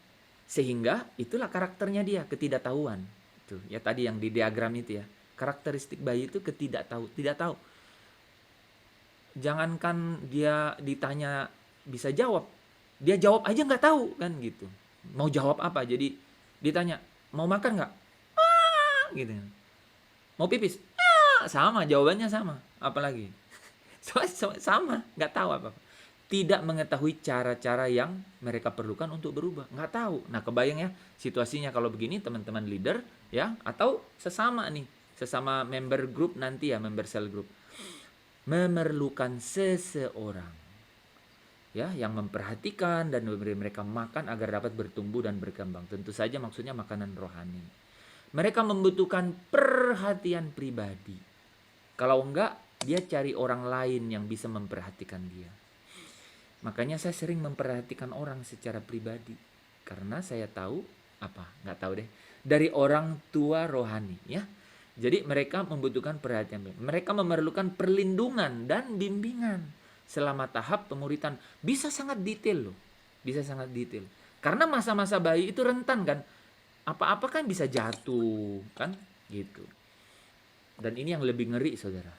sehingga itulah karakternya dia, ketidaktahuan. Itu, ya tadi yang di diagram itu ya, karakteristik bayi itu tidak tahu. Jangankan dia ditanya bisa jawab, dia jawab aja nggak tahu kan gitu. Mau jawab apa? Jadi ditanya mau makan nggak? Gitu. Mau pipis? Sama, jawabannya sama. Apalagi sama, nggak tahu apa. Tidak mengetahui cara-cara yang mereka perlukan untuk berubah, nggak tahu. Nah kebayang ya situasinya kalau begini teman-teman leader ya, atau sesama member group nanti ya, member cell group, memerlukan seseorang ya, yang memperhatikan dan memberi mereka makan agar dapat bertumbuh dan berkembang. Tentu saja maksudnya makanan rohani. Mereka membutuhkan perhatian pribadi. Kalau enggak, dia cari orang lain yang bisa memperhatikan dia. Makanya saya sering memperhatikan orang secara pribadi. Karena saya tahu, nggak tahu deh, dari orang tua rohani, ya. Jadi mereka membutuhkan perhatian. Mereka memerlukan perlindungan dan bimbingan selama tahap pemuritan. Bisa sangat detail loh. Bisa sangat detail. Karena masa-masa bayi itu rentan kan. Apa-apa kan bisa jatuh kan gitu. Dan ini yang lebih ngeri saudara.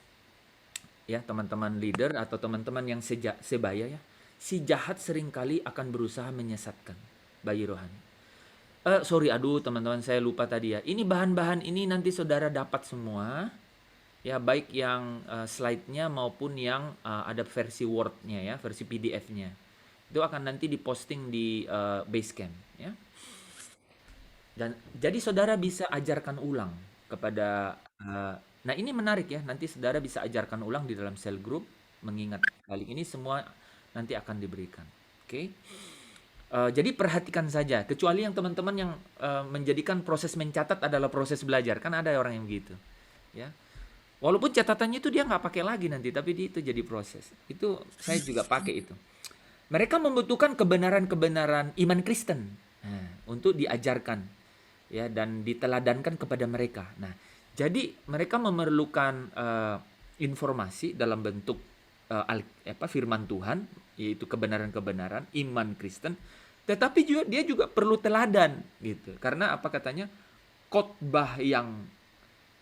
Ya teman-teman leader atau teman-teman yang sebaya ya. Si jahat seringkali akan berusaha menyesatkan bayi rohani. Aduh teman-teman saya lupa tadi ya. Ini bahan-bahan ini nanti saudara dapat semua. Ya baik yang slide-nya maupun yang ada versi Word-nya ya, versi PDF-nya. Itu akan nanti diposting di Basecamp ya. Dan jadi saudara bisa ajarkan ulang kepada nah ini menarik ya, nanti saudara bisa ajarkan ulang di dalam cell group, mengingat kali ini semua nanti akan diberikan. Oke. Jadi perhatikan saja, kecuali yang teman-teman yang menjadikan proses mencatat adalah proses belajar, kan ada orang yang begitu. Ya. Walaupun catatannya itu dia nggak pakai lagi nanti, tapi itu jadi proses. Itu saya juga pakai itu. Mereka membutuhkan kebenaran-kebenaran iman Kristen untuk diajarkan ya dan diteladankan kepada mereka. Nah, jadi mereka memerlukan informasi dalam bentuk firman Tuhan, yaitu kebenaran-kebenaran iman Kristen. Tetapi juga dia juga perlu teladan gitu. Karena apa katanya? Khotbah yang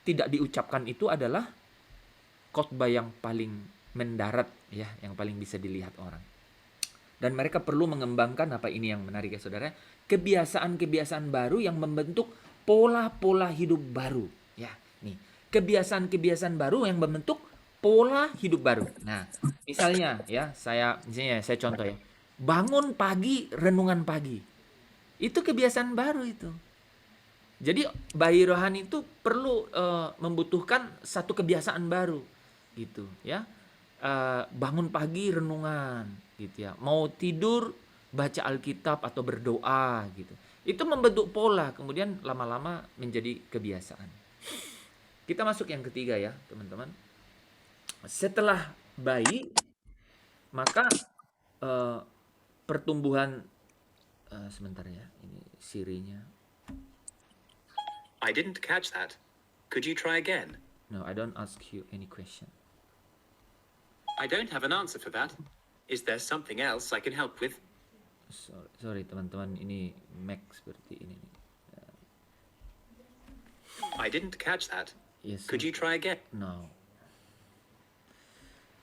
tidak diucapkan itu adalah khotbah yang paling mendarat ya, yang paling bisa dilihat orang. Dan mereka perlu mengembangkan apa ini yang menarik ya saudara, kebiasaan-kebiasaan baru yang membentuk pola-pola hidup baru ya. Nih, kebiasaan-kebiasaan baru yang membentuk pola hidup baru. Nah, misalnya saya contoh ya. Bangun pagi, renungan pagi. Itu kebiasaan baru itu. Jadi bayi rohani itu perlu membutuhkan satu kebiasaan baru gitu ya. Bangun pagi renungan gitu ya. Mau tidur baca Alkitab atau berdoa gitu. Itu membentuk pola, kemudian lama-lama menjadi kebiasaan. Kita masuk yang ketiga ya, teman-teman. Setelah bayi maka pertumbuhan sebentar ya, ini Sirinya. I didn't catch that. Could you try again? No, I don't ask you any question. I don't have an answer for that. Is there something else I can help with? Sorry teman-teman, ini Mac seperti ini. I didn't catch that. Yes. Could you try again? No.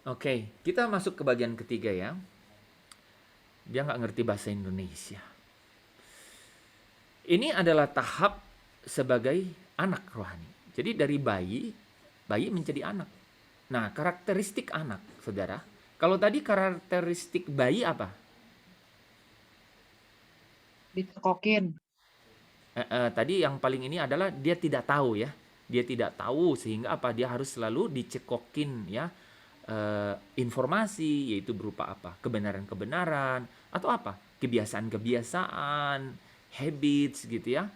Oke, kita masuk ke bagian ketiga ya. Dia nggak ngerti bahasa Indonesia. Ini adalah tahap sebagai anak rohani. Jadi dari bayi menjadi anak. Nah, karakteristik anak, saudara. Kalau tadi karakteristik bayi apa? Dicekokin. Tadi yang paling ini adalah dia tidak tahu ya. Dia tidak tahu sehingga apa? Dia harus selalu dicekokin ya. Informasi yaitu berupa apa? Kebenaran-kebenaran atau apa? Kebiasaan-kebiasaan, habits gitu ya.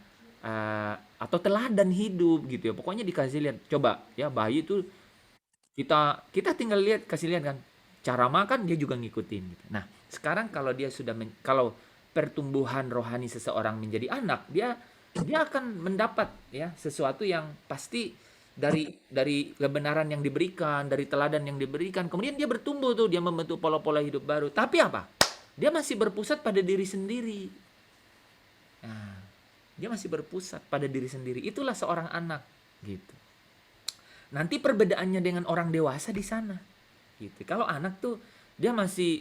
Atau teladan hidup gitu ya. Pokoknya dikasih lihat. Coba ya bayi itu kita tinggal kasih lihat kan. Cara makan dia juga ngikutin gitu. Nah, sekarang kalau dia sudah kalau pertumbuhan rohani seseorang menjadi anak, dia akan mendapat ya sesuatu yang pasti dari kebenaran yang diberikan, dari teladan yang diberikan. Kemudian dia bertumbuh tuh, dia membentuk pola-pola hidup baru. Tapi apa? Dia masih berpusat pada diri sendiri. Nah, dia masih berpusat pada diri sendiri. Itulah seorang anak, gitu. Nanti perbedaannya dengan orang dewasa di sana, gitu. Kalau anak tuh dia masih,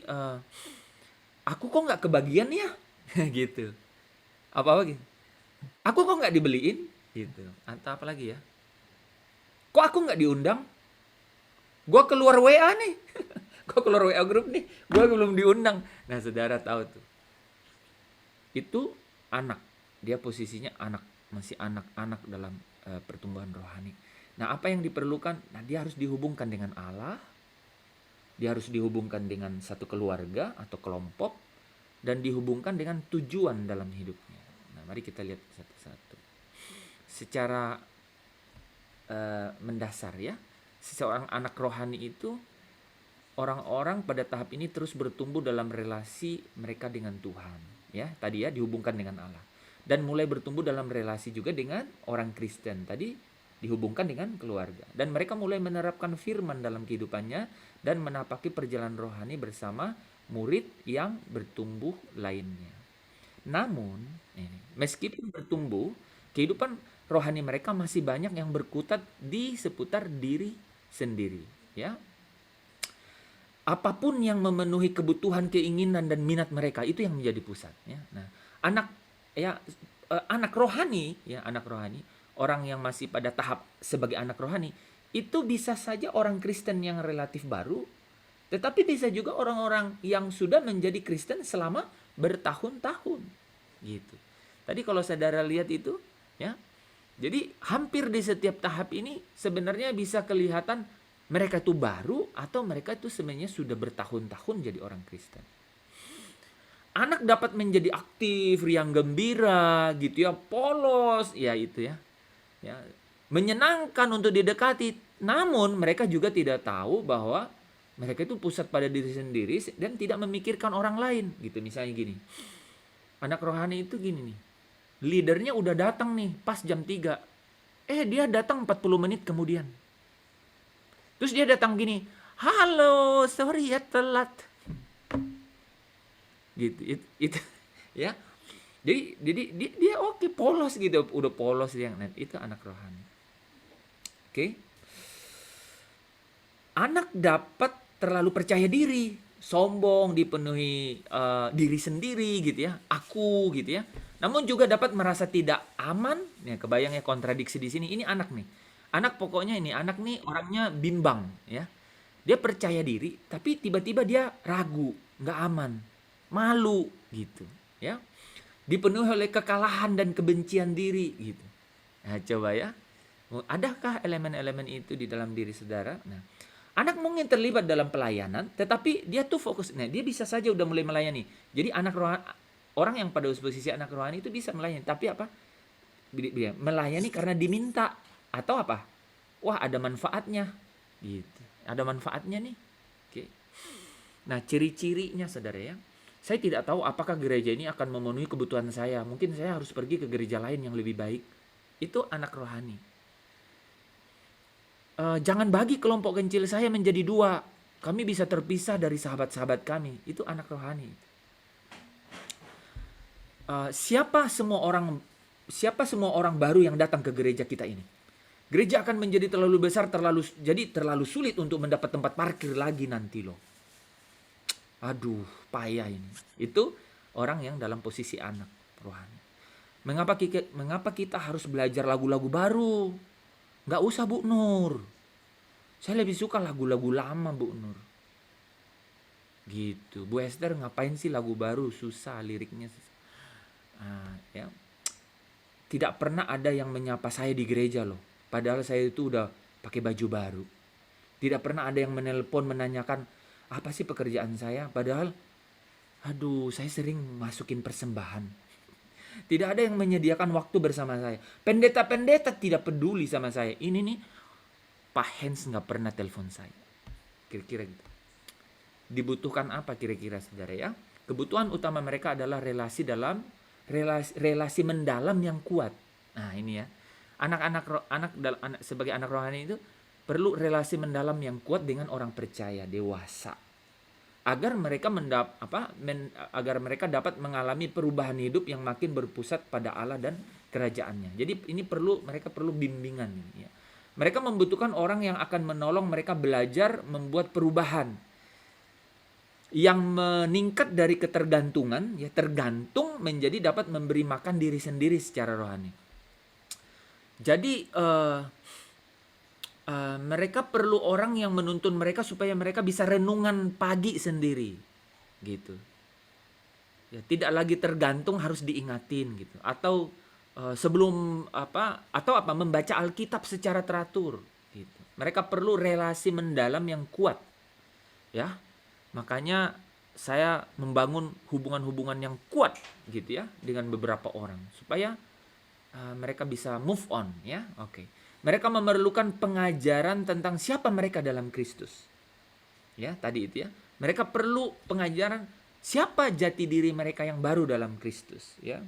aku kok nggak kebagian ya, gitu. Apa gitu? Aku kok nggak dibeliin, gitu. Atau apa lagi ya? Kok aku nggak diundang? Gua keluar WA nih, gua keluar WA grup nih, gua belum diundang. Nah, saudara tahu tuh, itu anak. Dia posisinya anak, masih anak-anak dalam pertumbuhan rohani. Nah, apa yang diperlukan? Nah, dia harus dihubungkan dengan Allah. Dia harus dihubungkan dengan satu keluarga atau kelompok dan dihubungkan dengan tujuan dalam hidupnya. Nah, mari kita lihat satu-satu. Secara mendasar ya, seseorang anak rohani itu orang-orang pada tahap ini terus bertumbuh dalam relasi mereka dengan Tuhan. Ya, tadi ya dihubungkan dengan Allah. Dan mulai bertumbuh dalam relasi juga dengan orang Kristen. Tadi dihubungkan dengan keluarga. Dan mereka mulai menerapkan firman dalam kehidupannya dan menapaki perjalanan rohani bersama murid yang bertumbuh lainnya. Namun, meskipun bertumbuh, kehidupan rohani mereka masih banyak yang berkutat di seputar diri sendiri. Ya, apapun yang memenuhi kebutuhan, keinginan dan minat mereka itu yang menjadi pusat. Ya. Nah, anak rohani, orang yang masih pada tahap sebagai anak rohani, itu bisa saja orang Kristen yang relatif baru, tetapi bisa juga orang-orang yang sudah menjadi Kristen selama bertahun-tahun. Gitu. Tadi kalau saudara lihat itu, ya, jadi hampir di setiap tahap ini sebenarnya bisa kelihatan mereka itu baru atau mereka itu sebenarnya sudah bertahun-tahun jadi orang Kristen. Anak dapat menjadi aktif, riang gembira, gitu ya, polos, ya itu ya, menyenangkan untuk didekati. Namun mereka juga tidak tahu bahwa mereka itu pusat pada diri sendiri dan tidak memikirkan orang lain, gitu. Misalnya gini, anak rohani itu gini nih, leadernya udah datang nih pas jam 3. Dia datang 40 menit kemudian. Terus dia datang gini, halo, sorry ya telat. Gitu, itu ya. Jadi dia oke, polos gitu, udah polos yang itu anak rohani. Oke. Anak dapat terlalu percaya diri, sombong, dipenuhi diri sendiri gitu ya, aku gitu ya. Namun juga dapat merasa tidak aman. Ya, kebayang ya kontradiksi di sini. Ini anak nih. Anak pokoknya ini, anak nih orangnya bimbang ya. Dia percaya diri tapi tiba-tiba dia ragu, nggak aman, malu gitu ya. Dipenuhi oleh kekalahan dan kebencian diri gitu. Nah, coba ya. Adakah elemen-elemen itu di dalam diri saudara? Nah, anak mungkin terlibat dalam pelayanan tetapi dia tuh fokus. Nah, dia bisa saja udah mulai melayani. Jadi anak rohani, orang yang pada posisi anak rohani itu bisa melayani, tapi apa? Melayani karena diminta atau apa? Wah, ada manfaatnya. Gitu. Ada manfaatnya nih. Oke. Nah, ciri-cirinya saudara ya. Saya tidak tahu apakah gereja ini akan memenuhi kebutuhan saya. Mungkin saya harus pergi ke gereja lain yang lebih baik. Itu anak rohani. Jangan bagi kelompok kecil saya menjadi 2. Kami bisa terpisah dari sahabat-sahabat kami. Itu anak rohani. Siapa semua orang baru yang datang ke gereja kita ini? Gereja akan menjadi terlalu besar, terlalu sulit untuk mendapat tempat parkir lagi nanti loh. Aduh, payah ini. Itu orang yang dalam posisi anak rohani. Mengapa kita harus belajar lagu-lagu baru? Nggak usah Bu Nur. Saya lebih suka lagu-lagu lama Bu Nur. Gitu. Bu Esther ngapain sih lagu baru? Susah liriknya. Ya. Tidak pernah ada yang menyapa saya di gereja loh. Padahal saya itu udah pakai baju baru. Tidak pernah ada yang menelpon menanyakan apa sih pekerjaan saya. Padahal saya sering masukin persembahan. Tidak ada yang menyediakan waktu bersama saya. Pendeta-pendeta tidak peduli sama saya. Ini nih Pak Hens nggak pernah telepon saya. Kira-kira gitu. Dibutuhkan apa kira-kira saudara ya? Kebutuhan utama mereka adalah relasi mendalam yang kuat. Nah ini ya, anak sebagai anak rohani itu perlu relasi mendalam yang kuat dengan orang percaya dewasa, agar mereka dapat mengalami perubahan hidup yang makin berpusat pada Allah dan kerajaannya. Jadi ini mereka perlu bimbingan. Ya. Mereka membutuhkan orang yang akan menolong mereka belajar membuat perubahan yang meningkat dari ketergantungan, ya tergantung menjadi dapat memberi makan diri sendiri secara rohani. Jadi mereka perlu orang yang menuntun mereka supaya mereka bisa renungan pagi sendiri, gitu. Ya, tidak lagi tergantung harus diingatin gitu. Atau membaca Alkitab secara teratur, gitu. Mereka perlu relasi mendalam yang kuat. ya. Makanya saya membangun hubungan-hubungan yang kuat gitu ya dengan beberapa orang supaya mereka bisa move on ya. Oke. Mereka memerlukan pengajaran tentang siapa mereka dalam Kristus. Ya, tadi itu ya. Mereka perlu pengajaran siapa jati diri mereka yang baru dalam Kristus ya.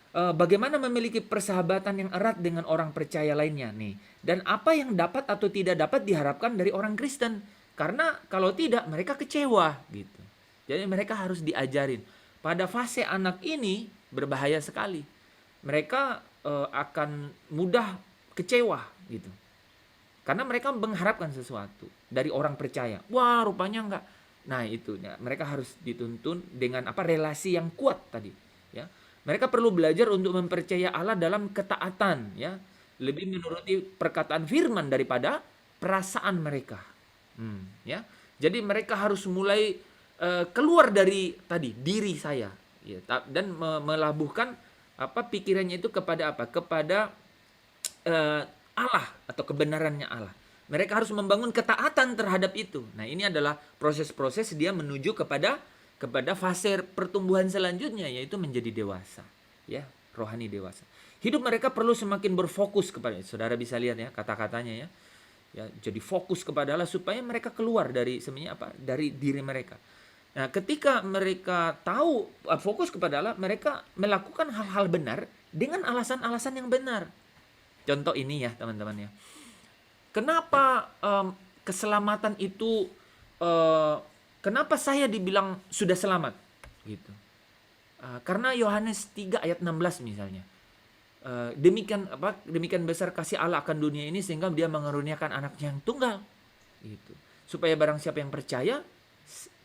Bagaimana memiliki persahabatan yang erat dengan orang percaya lainnya nih, dan apa yang dapat atau tidak dapat diharapkan dari orang Kristen, karena kalau tidak mereka kecewa gitu. Jadi mereka harus diajarin. Pada fase anak ini berbahaya sekali. Mereka akan mudah kecewa gitu, karena mereka mengharapkan sesuatu dari orang percaya. Wah, rupanya enggak. Nah, itu ya, mereka harus dituntun dengan relasi yang kuat tadi ya. Mereka perlu belajar untuk mempercaya Allah dalam ketaatan ya, lebih menuruti perkataan firman daripada perasaan mereka. Ya. Jadi mereka harus mulai keluar dari tadi diri saya ya, dan melabuhkan pikirannya itu kepada Kepada Allah atau kebenarannya Allah. Mereka harus membangun ketaatan terhadap itu. Nah, ini adalah proses-proses dia menuju kepada fase pertumbuhan selanjutnya, yaitu menjadi dewasa, ya, rohani dewasa. Hidup mereka perlu semakin berfokus kepada, saudara bisa lihat ya kata-katanya ya. Ya, jadi fokus kepada Allah supaya mereka keluar dari sebenarnya dari diri mereka. Nah, ketika mereka tahu fokus kepada Allah, mereka melakukan hal-hal benar dengan alasan-alasan yang benar. Contoh ini ya, teman-teman ya. Kenapa keselamatan itu kenapa saya dibilang sudah selamat gitu? Karena Yohanes 3 ayat 16 misalnya. Demikian besar kasih Allah akan dunia ini sehingga dia mengaruniakan anaknya yang tunggal gitu. Supaya barang siapa yang percaya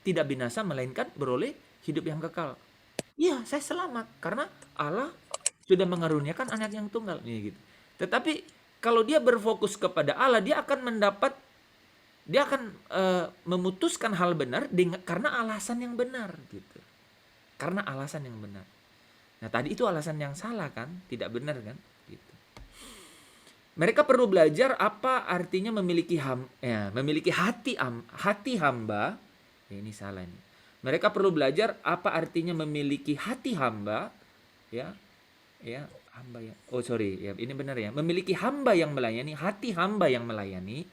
tidak binasa melainkan beroleh hidup yang kekal. Iya, saya selamat karena Allah sudah mengaruniakan anak yang tunggal gitu. Tetapi kalau dia berfokus kepada Allah, dia akan memutuskan hal benar karena alasan yang benar gitu. Karena alasan yang benar. Nah, tadi itu alasan yang salah kan? Tidak benar kan? Gitu. Mereka perlu belajar apa artinya memiliki hati hamba. Ya, ini salah nih. Mereka perlu belajar apa artinya memiliki hati hamba, ya. Ya, hamba ya. Oh, sorry, ya, ini benar ya. Memiliki hamba yang melayani, hati hamba yang melayani,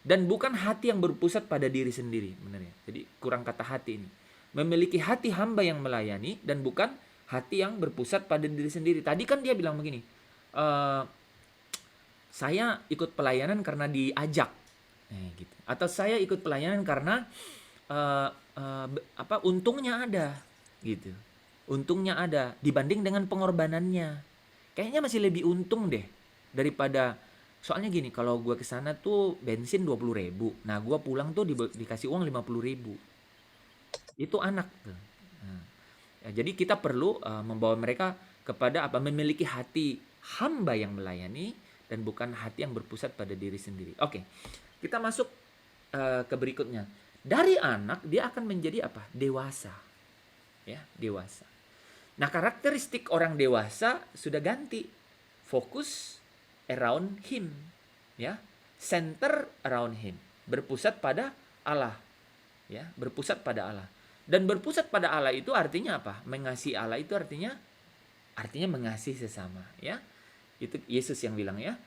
dan bukan hati yang berpusat pada diri sendiri, benar ya. Jadi kurang kata hati ini. Memiliki hati hamba yang melayani dan bukan hati yang berpusat pada diri sendiri. Tadi kan dia bilang begini, saya ikut pelayanan karena diajak, gitu. Atau saya ikut pelayanan karena untungnya ada, gitu. Untungnya ada dibanding dengan pengorbanannya. Kayaknya masih lebih untung deh daripada, soalnya gini, kalau gue kesana tuh bensin 20.000, nah gue pulang tuh dikasih uang 50.000. Itu anak tuh. Nah, ya, jadi kita perlu membawa mereka kepada memiliki hati hamba yang melayani dan bukan hati yang berpusat pada diri sendiri. Oke, kita masuk ke berikutnya. Dari anak dia akan menjadi dewasa, ya, dewasa. Nah, karakteristik orang dewasa sudah ganti. Fokus around him, ya. Center around him. Berpusat pada Allah. Ya, berpusat pada Allah. Dan berpusat pada Allah itu artinya apa? Mengasihi Allah itu artinya mengasihi sesama, ya. Itu Yesus yang bilang ya.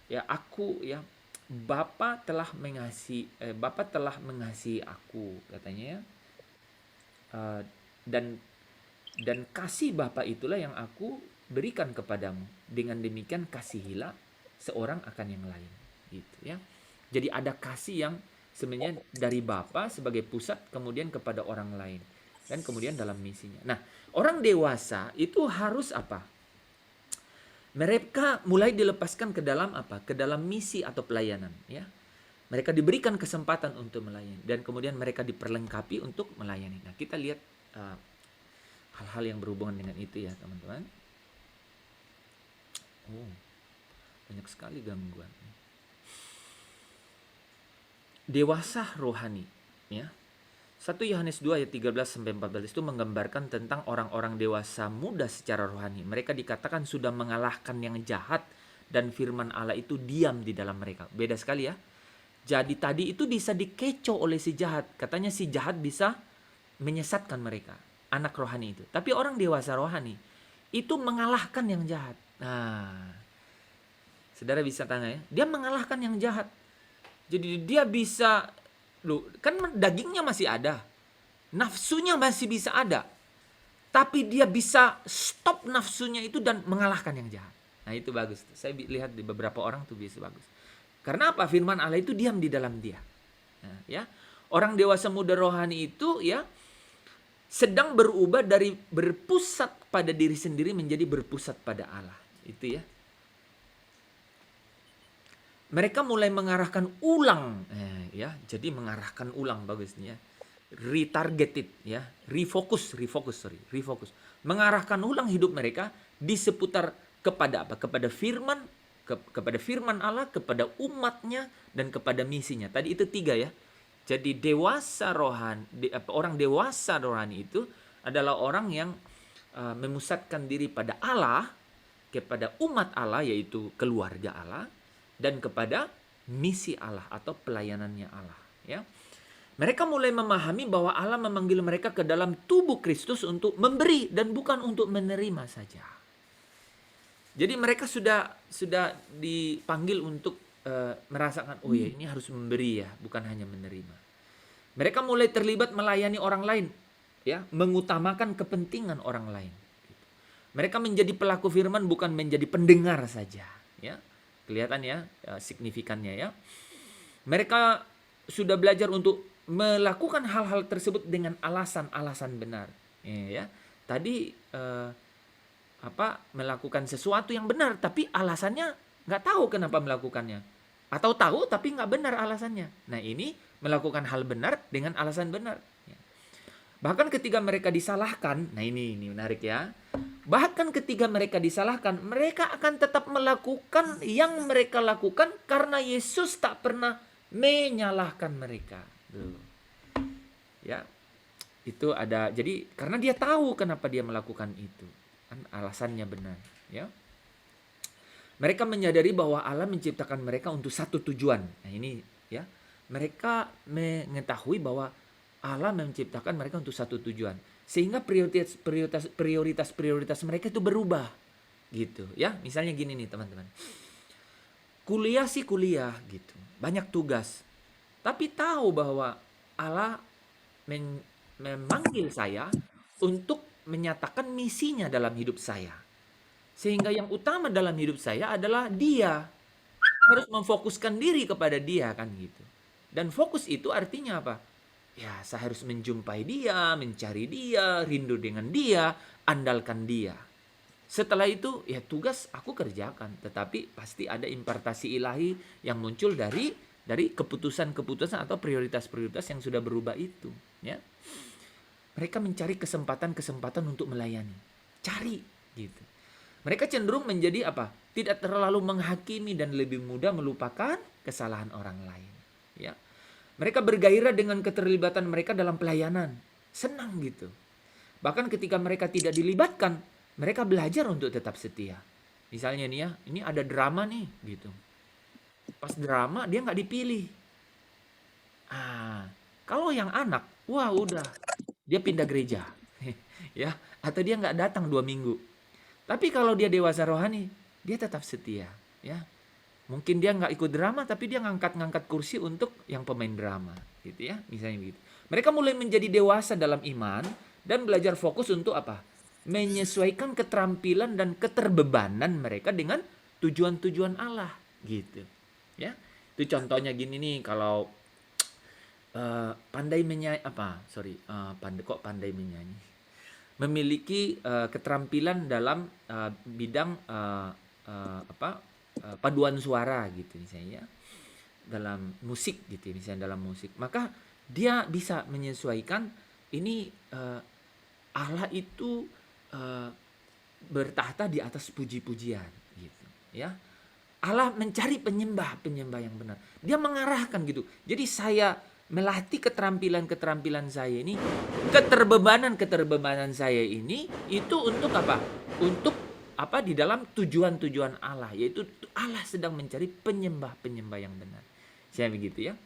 Ya, aku ya, Bapa telah mengasihi aku, katanya ya. Dan kasih Bapa itulah yang aku berikan kepadamu. Dengan demikian kasihilah seorang akan yang lain, gitu ya. Jadi ada kasih yang sebenarnya dari Bapa sebagai pusat, kemudian kepada orang lain, dan kemudian dalam misinya. Nah, orang dewasa itu harus mereka mulai dilepaskan ke dalam ke dalam misi atau pelayanan, ya. Mereka diberikan kesempatan untuk melayani dan kemudian mereka diperlengkapi untuk melayani. Nah, kita lihat hal-hal yang berhubungan dengan itu ya, teman-teman. Oh, banyak sekali gangguan. Dewasa rohani, ya. 1 Yohanes 2 ayat 13-14 itu menggambarkan tentang orang-orang dewasa muda secara rohani. Mereka dikatakan sudah mengalahkan yang jahat dan firman Allah itu diam di dalam mereka. Beda sekali ya. Jadi tadi itu bisa dikecoh oleh si jahat. Katanya si jahat bisa menyesatkan mereka, anak rohani itu. Tapi orang dewasa rohani itu mengalahkan yang jahat. Nah, saudara bisa tanya ya, dia mengalahkan yang jahat. Jadi dia bisa, loh, kan dagingnya masih ada, nafsunya masih bisa ada, tapi dia bisa stop nafsunya itu dan mengalahkan yang jahat. Nah itu bagus. Saya lihat di beberapa orang tuh bisa bagus. Karena apa? Firman Allah itu diam di dalam dia. Nah, ya, orang dewasa muda rohani itu ya sedang berubah dari berpusat pada diri sendiri menjadi berpusat pada Allah. Itu ya. Mereka mulai mengarahkan ulang, ya. Jadi mengarahkan ulang bagusnya. Retargeted, ya. Refocus. Mengarahkan ulang hidup mereka di seputar kepada apa? Kepada firman Allah, kepada umatnya, dan kepada misinya. Tadi itu 3 ya. Jadi dewasa rohani, orang dewasa rohani itu adalah orang yang memusatkan diri pada Allah, kepada umat Allah yaitu keluarga Allah, dan kepada misi Allah atau pelayanannya Allah. Ya. Mereka mulai memahami bahwa Allah memanggil mereka ke dalam tubuh Kristus untuk memberi dan bukan untuk menerima saja. Jadi mereka sudah dipanggil untuk merasakan, oh ya ini harus memberi ya, bukan hanya menerima. Mereka mulai terlibat melayani orang lain, ya, mengutamakan kepentingan orang lain. Mereka menjadi pelaku firman bukan menjadi pendengar saja, ya. Kelihatan ya signifikannya ya. Mereka sudah belajar untuk melakukan hal-hal tersebut dengan alasan-alasan benar, ya. Tadi melakukan sesuatu yang benar tapi alasannya nggak tahu kenapa melakukannya, atau tahu tapi nggak benar alasannya. Nah ini melakukan hal benar dengan alasan benar. Bahkan ketika mereka disalahkan, nah ini menarik ya. Bahkan ketika mereka disalahkan, mereka akan tetap melakukan yang mereka lakukan karena Yesus tak pernah menyalahkan mereka. Ya, itu ada. Jadi karena dia tahu kenapa dia melakukan itu. Alasannya benar, ya. Mereka menyadari bahwa Allah menciptakan mereka untuk satu tujuan. Nah ini ya, mereka mengetahui bahwa Allah menciptakan mereka untuk satu tujuan, sehingga prioritas mereka itu berubah, gitu ya. Misalnya gini nih teman-teman, kuliah gitu, banyak tugas, tapi tahu bahwa Allah memanggil saya untuk menyatakan misinya dalam hidup saya. Sehingga yang utama dalam hidup saya adalah dia. Harus memfokuskan diri kepada dia kan gitu. Dan fokus itu artinya apa? Ya saya harus menjumpai dia, mencari dia, rindu dengan dia, andalkan dia. Setelah itu ya tugas aku kerjakan. Tetapi pasti ada impartasi ilahi yang muncul dari keputusan-keputusan atau prioritas-prioritas yang sudah berubah itu. Ya. Mereka mencari kesempatan-kesempatan untuk melayani. Cari gitu. Mereka cenderung menjadi apa? Tidak terlalu menghakimi dan lebih mudah melupakan kesalahan orang lain. Ya. Mereka bergairah dengan keterlibatan mereka dalam pelayanan. Senang gitu. Bahkan ketika mereka tidak dilibatkan, mereka belajar untuk tetap setia. Misalnya nih ya, ini ada drama nih gitu. Pas drama dia nggak dipilih. Kalau yang anak, wah udah. Dia pindah gereja, ya, atau dia nggak datang 2 minggu. Tapi kalau dia dewasa rohani, dia tetap setia, ya. Mungkin dia nggak ikut drama, tapi dia ngangkat kursi untuk yang pemain drama, gitu ya, misalnya begitu. Mereka mulai menjadi dewasa dalam iman dan belajar fokus untuk apa? Menyesuaikan keterampilan dan keterbebanan mereka dengan tujuan-tujuan Allah, gitu, ya. Itu contohnya gini nih, kalau pandai menyanyi memiliki keterampilan dalam bidang paduan suara gitu misalnya, dalam musik gitu misalnya, dalam musik, maka dia bisa menyesuaikan ini. Allah itu bertahta di atas puji-pujian gitu ya. Allah mencari penyembah yang benar. Dia mengarahkan gitu. Jadi saya melatih keterampilan saya ini, keterbebanan saya ini itu untuk apa? Untuk apa? Di dalam tujuan-tujuan Allah, yaitu Allah sedang mencari penyembah yang benar. Saya begitu ya.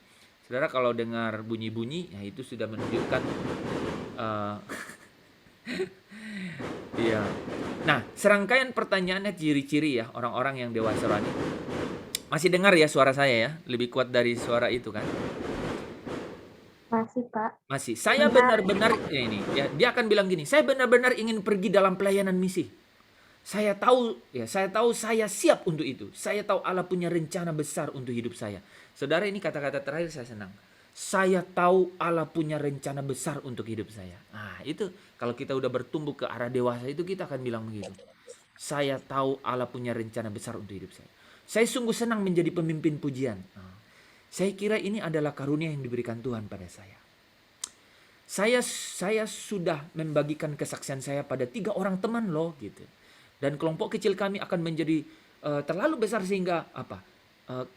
Saudara kalau dengar bunyi-bunyi, ya itu sudah menunjukkan eh, iya. Nah, serangkaian pertanyaannya ciri-ciri ya orang-orang yang dewasa rohani. Masih dengar ya suara saya ya? Lebih kuat dari suara itu kan? Masih, Pak. Masih. Saya Benar. benar-benar ya ini ya, dia akan bilang gini, saya benar-benar ingin pergi dalam pelayanan misi. Saya tahu saya siap untuk itu. Saya tahu Allah punya rencana besar untuk hidup saya. Saudara, ini kata-kata terakhir saya senang. Saya tahu Allah punya rencana besar untuk hidup saya. Nah, itu kalau kita udah bertumbuh ke arah dewasa itu kita akan bilang begitu. Saya tahu Allah punya rencana besar untuk hidup saya. Saya sungguh senang menjadi pemimpin pujian. Nah, saya kira ini adalah karunia yang diberikan Tuhan pada saya. Saya sudah membagikan kesaksian saya pada 3 orang teman loh gitu. Dan kelompok kecil kami akan menjadi terlalu besar sehingga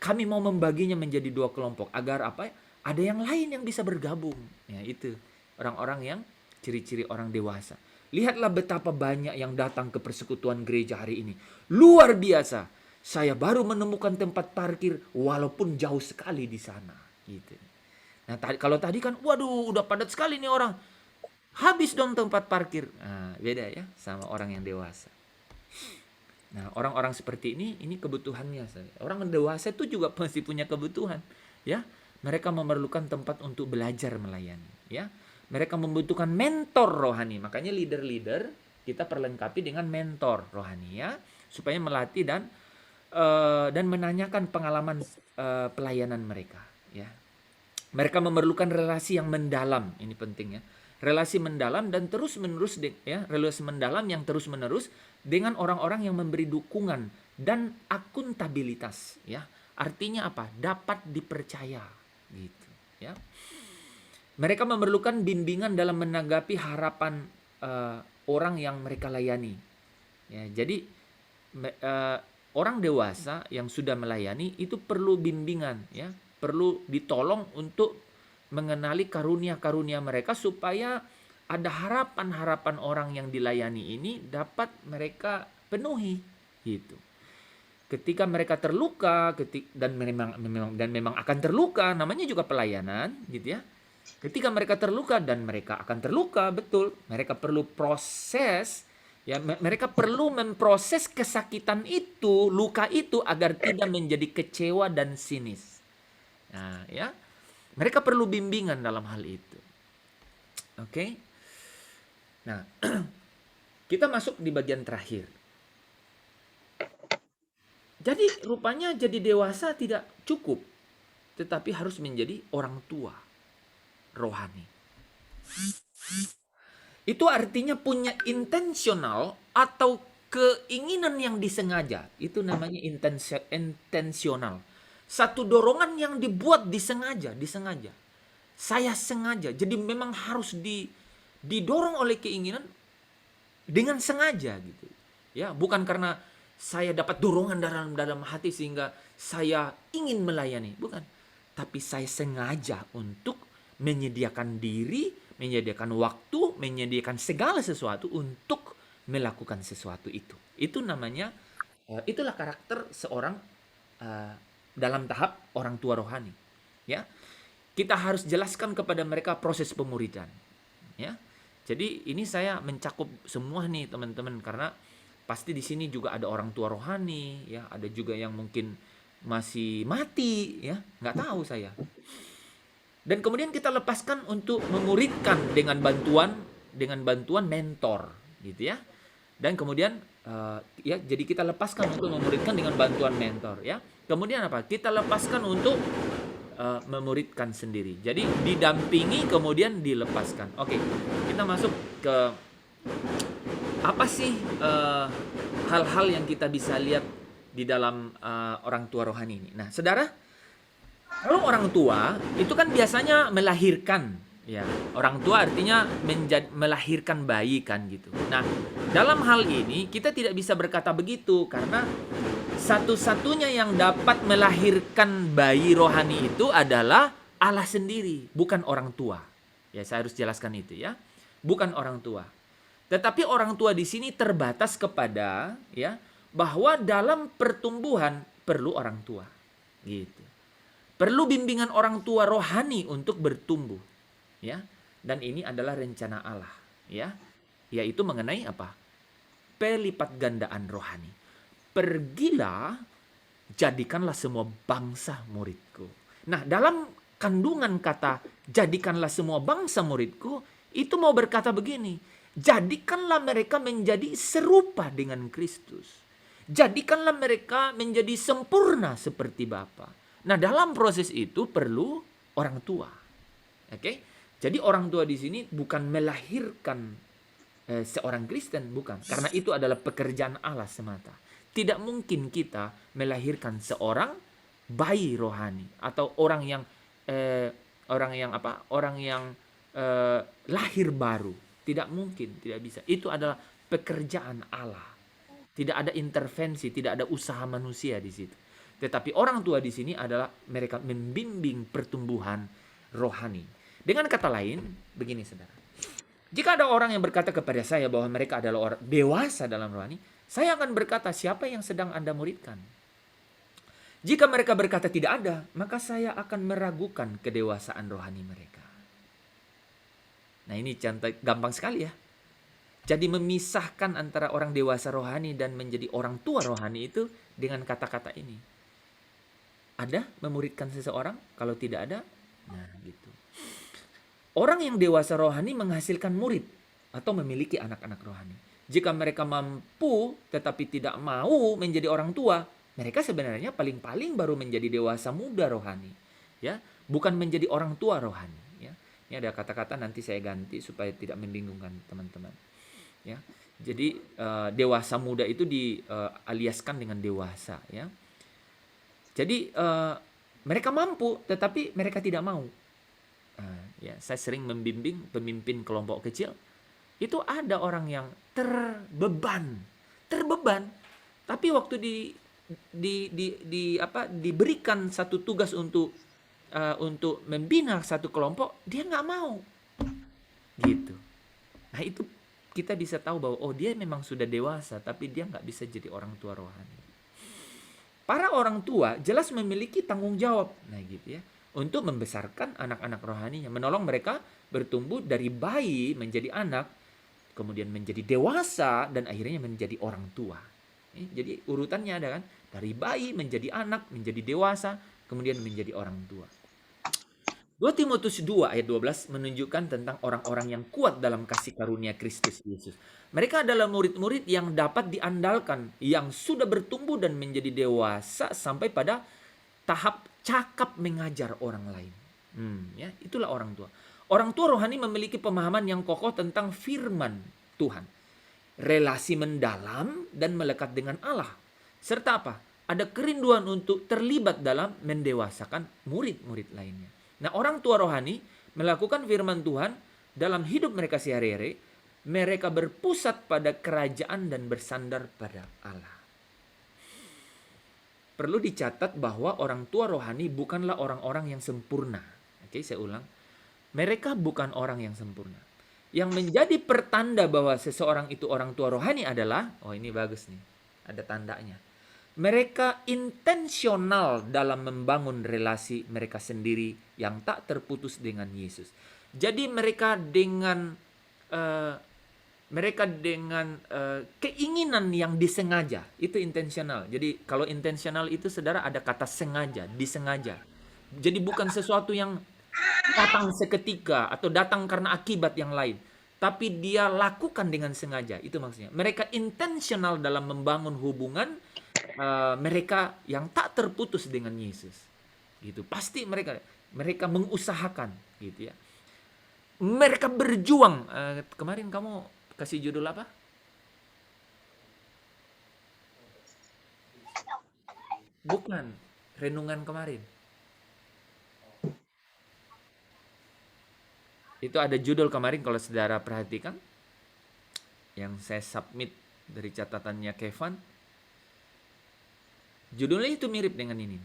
kami mau membaginya menjadi 2 kelompok agar ada yang lain yang bisa bergabung. Ya itu orang-orang yang ciri-ciri orang dewasa. Lihatlah betapa banyak yang datang ke persekutuan gereja hari ini. Luar biasa. Saya baru menemukan tempat parkir walaupun jauh sekali di sana gitu. Nah, kalau tadi kan waduh udah padat sekali nih orang. Habis dong tempat parkir. Nah, beda ya sama orang yang dewasa. Nah, orang-orang seperti ini kebutuhannya. Orang dewasa itu juga pasti punya kebutuhan, ya. Mereka memerlukan tempat untuk belajar melayani, ya. Mereka membutuhkan mentor rohani. Makanya leader-leader kita perlengkapi dengan mentor rohani, ya, supaya melatih dan menanyakan pengalaman pelayanan mereka, ya. Mereka memerlukan relasi yang mendalam, ini penting ya. Relasi mendalam dan terus-menerus ya, relasi mendalam yang terus-menerus dengan orang-orang yang memberi dukungan dan akuntabilitas, ya. Artinya apa? Dapat dipercaya gitu, ya. Mereka memerlukan bimbingan dalam menanggapi harapan orang yang mereka layani. Ya, jadi orang dewasa yang sudah melayani itu perlu bimbingan, ya, perlu ditolong untuk mengenali karunia-karunia mereka supaya ada harapan-harapan orang yang dilayani ini dapat mereka penuhi gitu. Ketika mereka terluka, dan memang akan terluka, namanya juga pelayanan gitu ya. Ketika mereka terluka dan mereka akan terluka, betul, mereka perlu proses. Ya, mereka perlu memproses kesakitan itu, luka itu agar tidak menjadi kecewa dan sinis. Nah, ya. Mereka perlu bimbingan dalam hal itu. Oke. Nah, kita masuk di bagian terakhir. Jadi, rupanya jadi dewasa tidak cukup, tetapi harus menjadi orang tua rohani. Itu artinya punya intensional atau keinginan yang disengaja. Itu namanya intensional. Satu dorongan yang dibuat disengaja. Saya sengaja. Jadi memang harus didorong oleh keinginan dengan sengaja gitu. Ya, bukan karena saya dapat dorongan dalam hati sehingga saya ingin melayani, bukan. Tapi saya sengaja untuk menyediakan diri, menyediakan waktu, menyediakan segala sesuatu untuk melakukan sesuatu itu. Itu namanya, itulah karakter seorang dalam tahap orang tua rohani. Ya, kita harus jelaskan kepada mereka proses pemuridan. Ya, jadi ini saya mencakup semua nih teman-teman karena pasti di sini juga ada orang tua rohani, ya, ada juga yang mungkin masih mati, ya, nggak tahu saya. Dan kemudian kita lepaskan untuk memuridkan dengan bantuan mentor, gitu ya. Dan kemudian ya, jadi kita lepaskan untuk memuridkan dengan bantuan mentor, ya. Kemudian apa? Kita lepaskan untuk memuridkan sendiri. Jadi didampingi kemudian dilepaskan. Oke, kita masuk ke apa sih hal-hal yang kita bisa lihat di dalam orang tua rohani ini. Nah, saudara, kalau orang tua itu kan biasanya melahirkan, ya. Orang tua artinya melahirkan bayi kan gitu. Nah, dalam hal ini kita tidak bisa berkata begitu karena satu-satunya yang dapat melahirkan bayi rohani itu adalah Allah sendiri, bukan orang tua. Ya, saya harus jelaskan itu ya. Bukan orang tua. Tetapi orang tua di sini terbatas kepada, ya, bahwa dalam pertumbuhan perlu orang tua. Gitu. Perlu bimbingan orang tua rohani untuk bertumbuh, ya. Dan ini adalah rencana Allah, ya. Yaitu mengenai apa? Pelipat gandaan rohani. Pergilah, jadikanlah semua bangsa muridku. Nah, dalam kandungan kata jadikanlah semua bangsa muridku, itu mau berkata begini, jadikanlah mereka menjadi serupa dengan Kristus. Jadikanlah mereka menjadi sempurna seperti Bapa. Nah, dalam proses itu perlu orang tua. Oke? Jadi orang tua di sini bukan melahirkan seorang Kristen, bukan. Karena itu adalah pekerjaan Allah semata. Tidak mungkin kita melahirkan seorang bayi rohani atau orang yang lahir baru. Tidak mungkin, tidak bisa. Itu adalah pekerjaan Allah. Tidak ada intervensi, tidak ada usaha manusia di situ. Tetapi orang tua di sini adalah mereka membimbing pertumbuhan rohani. Dengan kata lain, begini saudara. Jika ada orang yang berkata kepada saya bahwa mereka adalah orang dewasa dalam rohani, saya akan berkata, siapa yang sedang Anda muridkan? Jika mereka berkata tidak ada, maka saya akan meragukan kedewasaan rohani mereka. Nah, ini contoh gampang sekali ya. Jadi memisahkan antara orang dewasa rohani dan menjadi orang tua rohani itu dengan kata-kata ini. Ada memuridkan seseorang? Kalau tidak ada, nah gitu. Orang yang dewasa rohani menghasilkan murid atau memiliki anak-anak rohani. Jika mereka mampu tetapi tidak mau menjadi orang tua, mereka sebenarnya paling-paling baru menjadi dewasa muda rohani, ya, bukan menjadi orang tua rohani. Ya. Ini ada kata-kata nanti saya ganti supaya tidak membingungkan teman-teman. Ya, jadi dewasa muda itu dialiaskan dengan dewasa. Ya, jadi mereka mampu, tetapi mereka tidak mau. Ya, saya sering membimbing pemimpin kelompok kecil. Itu ada orang yang terbeban, tapi waktu diberikan satu tugas untuk membina satu kelompok, dia nggak mau, gitu. Nah itu kita bisa tahu bahwa dia memang sudah dewasa, tapi dia nggak bisa jadi orang tua rohani. Para orang tua jelas memiliki tanggung jawab, nah gitu ya, untuk membesarkan anak-anak rohaninya, menolong mereka bertumbuh dari bayi menjadi anak, kemudian menjadi dewasa, dan akhirnya menjadi orang tua. Jadi urutannya ada kan, dari bayi menjadi anak, menjadi dewasa, kemudian menjadi orang tua. 2 Timotius 2 ayat 12 menunjukkan tentang orang-orang yang kuat dalam kasih karunia Kristus Yesus. Mereka adalah murid-murid yang dapat diandalkan, yang sudah bertumbuh dan menjadi dewasa sampai pada tahap cakap mengajar orang lain. Ya, itulah orang tua. Orang tua rohani memiliki pemahaman yang kokoh tentang firman Tuhan, relasi mendalam dan melekat dengan Allah, serta apa? Ada kerinduan untuk terlibat dalam mendewasakan murid-murid lainnya. Nah, orang tua rohani melakukan firman Tuhan dalam hidup mereka sehari-hari. Mereka berpusat pada kerajaan dan bersandar pada Allah. Perlu dicatat bahwa orang tua rohani bukanlah orang-orang yang sempurna. Oke, saya ulang. Mereka bukan orang yang sempurna. Yang menjadi pertanda bahwa seseorang itu orang tua rohani adalah, ini bagus nih, ada tandanya. Mereka intensional dalam membangun relasi mereka sendiri yang tak terputus dengan Yesus. Jadi mereka dengan keinginan yang disengaja, itu intensional. Jadi kalau intensional itu saudara ada kata sengaja, disengaja. Jadi bukan sesuatu yang datang seketika atau datang karena akibat yang lain, tapi dia lakukan dengan sengaja. Itu maksudnya. Mereka intensional dalam membangun hubungan mereka yang tak terputus dengan Yesus. Gitu. Pasti mereka mengusahakan, gitu ya. Mereka berjuang. Kemarin kamu kasih judul apa? Bukan, renungan kemarin. Itu ada judul kemarin kalau saudara perhatikan. Yang saya submit dari catatannya Kevin. Judulnya itu mirip dengan ini.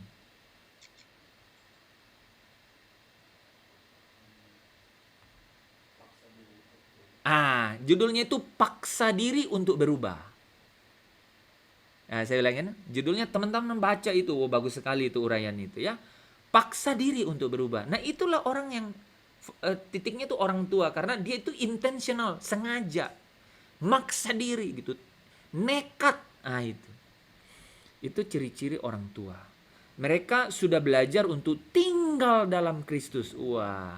Judulnya itu paksa diri untuk berubah. Nah, saya ulangin, judulnya teman-teman baca itu, bagus sekali itu uraian itu ya. paksa diri untuk berubah. Nah, itulah orang yang titiknya tuh orang tua, karena dia itu intentional, sengaja, maksa diri gitu, nekat. Nah, itu ciri-ciri orang tua. Mereka sudah belajar untuk tinggal dalam Kristus. Wah,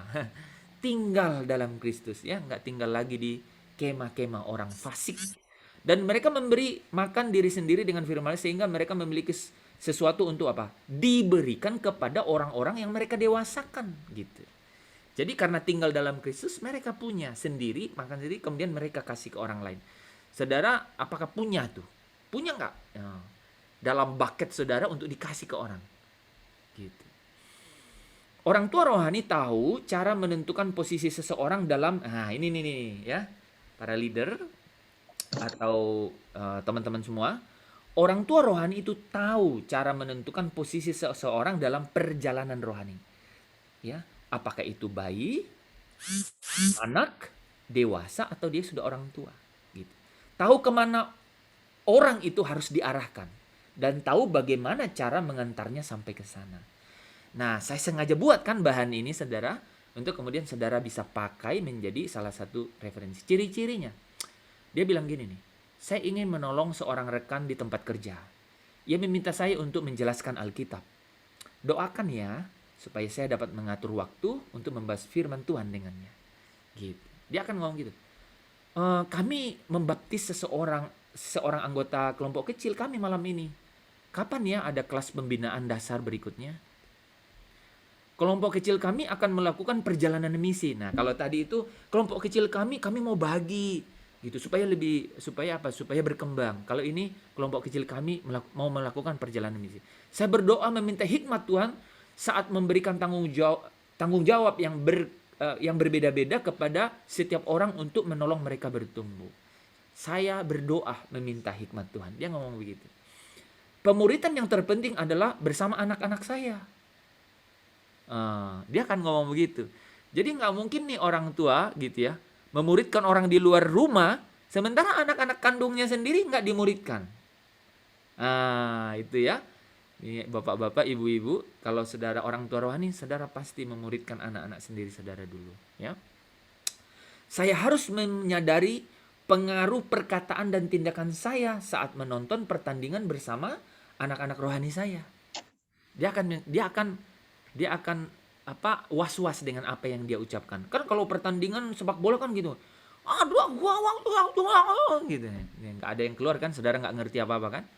tinggal dalam Kristus ya, nggak tinggal lagi di kemah-kemah orang fasik. Dan mereka memberi makan diri sendiri dengan firman sehingga mereka memiliki sesuatu untuk apa? Diberikan kepada orang-orang yang mereka dewasakan gitu. Jadi karena tinggal dalam Kristus, mereka punya sendiri, makan sendiri, kemudian mereka kasih ke orang lain. Saudara, apakah punya tuh? Punya nggak? Ya, dalam bucket saudara untuk dikasih ke orang. Gitu. Orang tua rohani tahu cara menentukan posisi seseorang dalam, ini nih ya, para leader atau teman-teman semua. Orang tua rohani itu tahu cara menentukan posisi seseorang dalam perjalanan rohani. Ya, apakah itu bayi, anak, dewasa, atau dia sudah orang tua. Gitu. Tahu kemana orang itu harus diarahkan dan tahu bagaimana cara mengantarnya sampai ke sana. Nah, saya sengaja buatkan bahan ini, saudara, untuk kemudian saudara bisa pakai menjadi salah satu referensi. Ciri-cirinya, dia bilang gini nih, saya ingin menolong seorang rekan di tempat kerja. Ia meminta saya untuk menjelaskan Alkitab. Doakan ya, supaya saya dapat mengatur waktu untuk membahas firman Tuhan dengannya. Gitu. Dia akan ngomong gitu. Kami membaptis seorang anggota kelompok kecil kami malam ini. Kapan ya ada kelas pembinaan dasar berikutnya? Kelompok kecil kami akan melakukan perjalanan misi. Nah, kalau tadi itu kelompok kecil kami mau bagi gitu supaya berkembang. Kalau ini kelompok kecil kami mau melakukan perjalanan misi. Saya berdoa meminta hikmat Tuhan saat memberikan tanggung jawab yang berbeda-beda kepada setiap orang untuk menolong mereka bertumbuh. Saya berdoa meminta hikmat Tuhan. Dia ngomong begitu. Pemuritan yang terpenting adalah bersama anak-anak saya. Dia akan ngomong begitu. Jadi nggak mungkin nih orang tua gitu ya memuridkan orang di luar rumah, sementara anak-anak kandungnya sendiri nggak dimuridkan. Itu ya. Ini bapak-bapak, ibu-ibu, kalau saudara orang tua rohani, saudara pasti memuridkan anak-anak sendiri saudara dulu. Ya. Saya harus menyadari pengaruh perkataan dan tindakan saya saat menonton pertandingan bersama anak-anak rohani saya. Dia akan was-was dengan apa yang dia ucapkan. Kan kalau pertandingan sepak bola kan gitu. Gitu. Nggak ada yang keluar kan, saudara nggak ngerti apa-apa kan.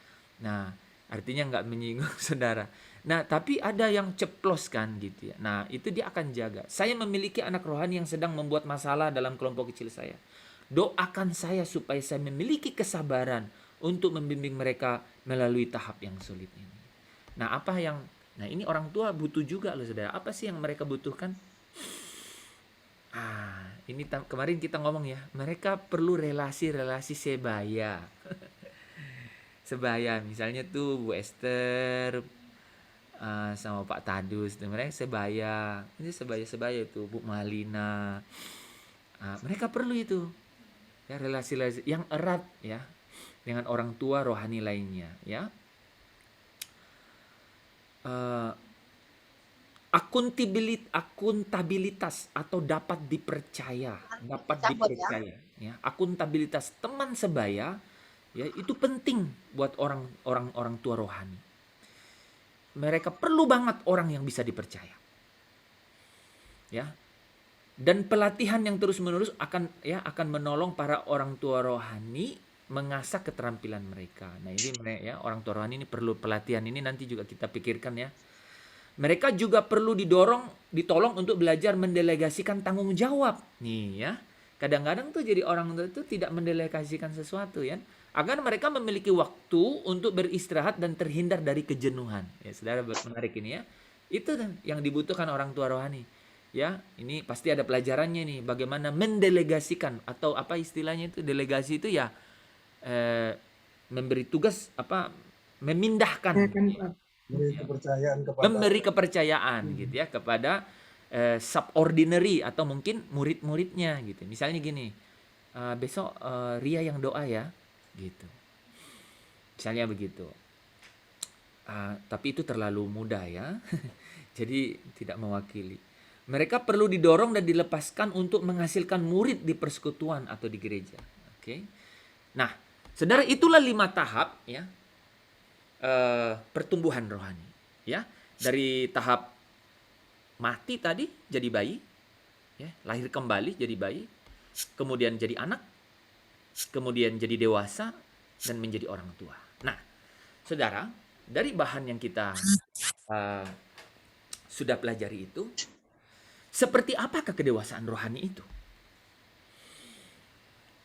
Nah, artinya nggak menyinggung saudara. Nah, tapi ada yang ceplos kan gitu ya. Nah, itu dia akan jaga. Saya memiliki anak rohani yang sedang membuat masalah dalam kelompok kecil saya. Doakan saya supaya saya memiliki kesabaran untuk membimbing mereka melalui tahap yang sulit ini. Nah, ini orang tua butuh juga loh saudara. Apa sih yang mereka butuhkan? Ini kemarin kita ngomong ya. Mereka perlu relasi-relasi sebaya. Sebaya, misalnya tuh Bu Esther sama Pak Tadus. Mereka sebaya. Ini sebaya-sebaya tuh Bu Malina. Mereka perlu itu. Ya, relasi-relasi yang erat ya dengan orang tua rohani lainnya ya. Akuntabilitas atau dapat dipercaya ya. Akuntabilitas teman sebaya ya, itu penting buat orang tua rohani. Mereka perlu banget orang yang bisa dipercaya ya. Dan pelatihan yang terus-menerus akan menolong para orang tua rohani mengasah keterampilan mereka. Nah, ini ya, orang tua rohani ini perlu pelatihan, ini nanti juga kita pikirkan ya. Mereka juga perlu ditolong untuk belajar mendelegasikan tanggung jawab. Nih ya. Kadang-kadang tuh jadi orang tua itu tidak mendelegasikan sesuatu ya. Agar mereka memiliki waktu untuk beristirahat dan terhindar dari kejenuhan. Ya, saudara, menarik ini ya. Itu yang dibutuhkan orang tua rohani. Ya, ini pasti ada pelajarannya nih, bagaimana mendelegasikan atau apa istilahnya itu, delegasi itu ya memberi tugas memindahkan, memberi kepercayaan gitu ya kepada subordinary atau mungkin murid-muridnya gitu. Misalnya gini, besok Ria yang doa ya, gitu. Misalnya begitu. Tapi itu terlalu mudah ya. Jadi tidak mewakili. Mereka perlu didorong dan dilepaskan untuk menghasilkan murid di persekutuan atau di gereja. Oke. Nah, saudara, itulah 5 tahap ya pertumbuhan rohani. Ya, dari tahap mati tadi jadi bayi, ya, lahir kembali jadi bayi, kemudian jadi anak, kemudian jadi dewasa, dan menjadi orang tua. Nah, saudara, dari bahan yang kita sudah pelajari itu, seperti apakah kedewasaan rohani itu?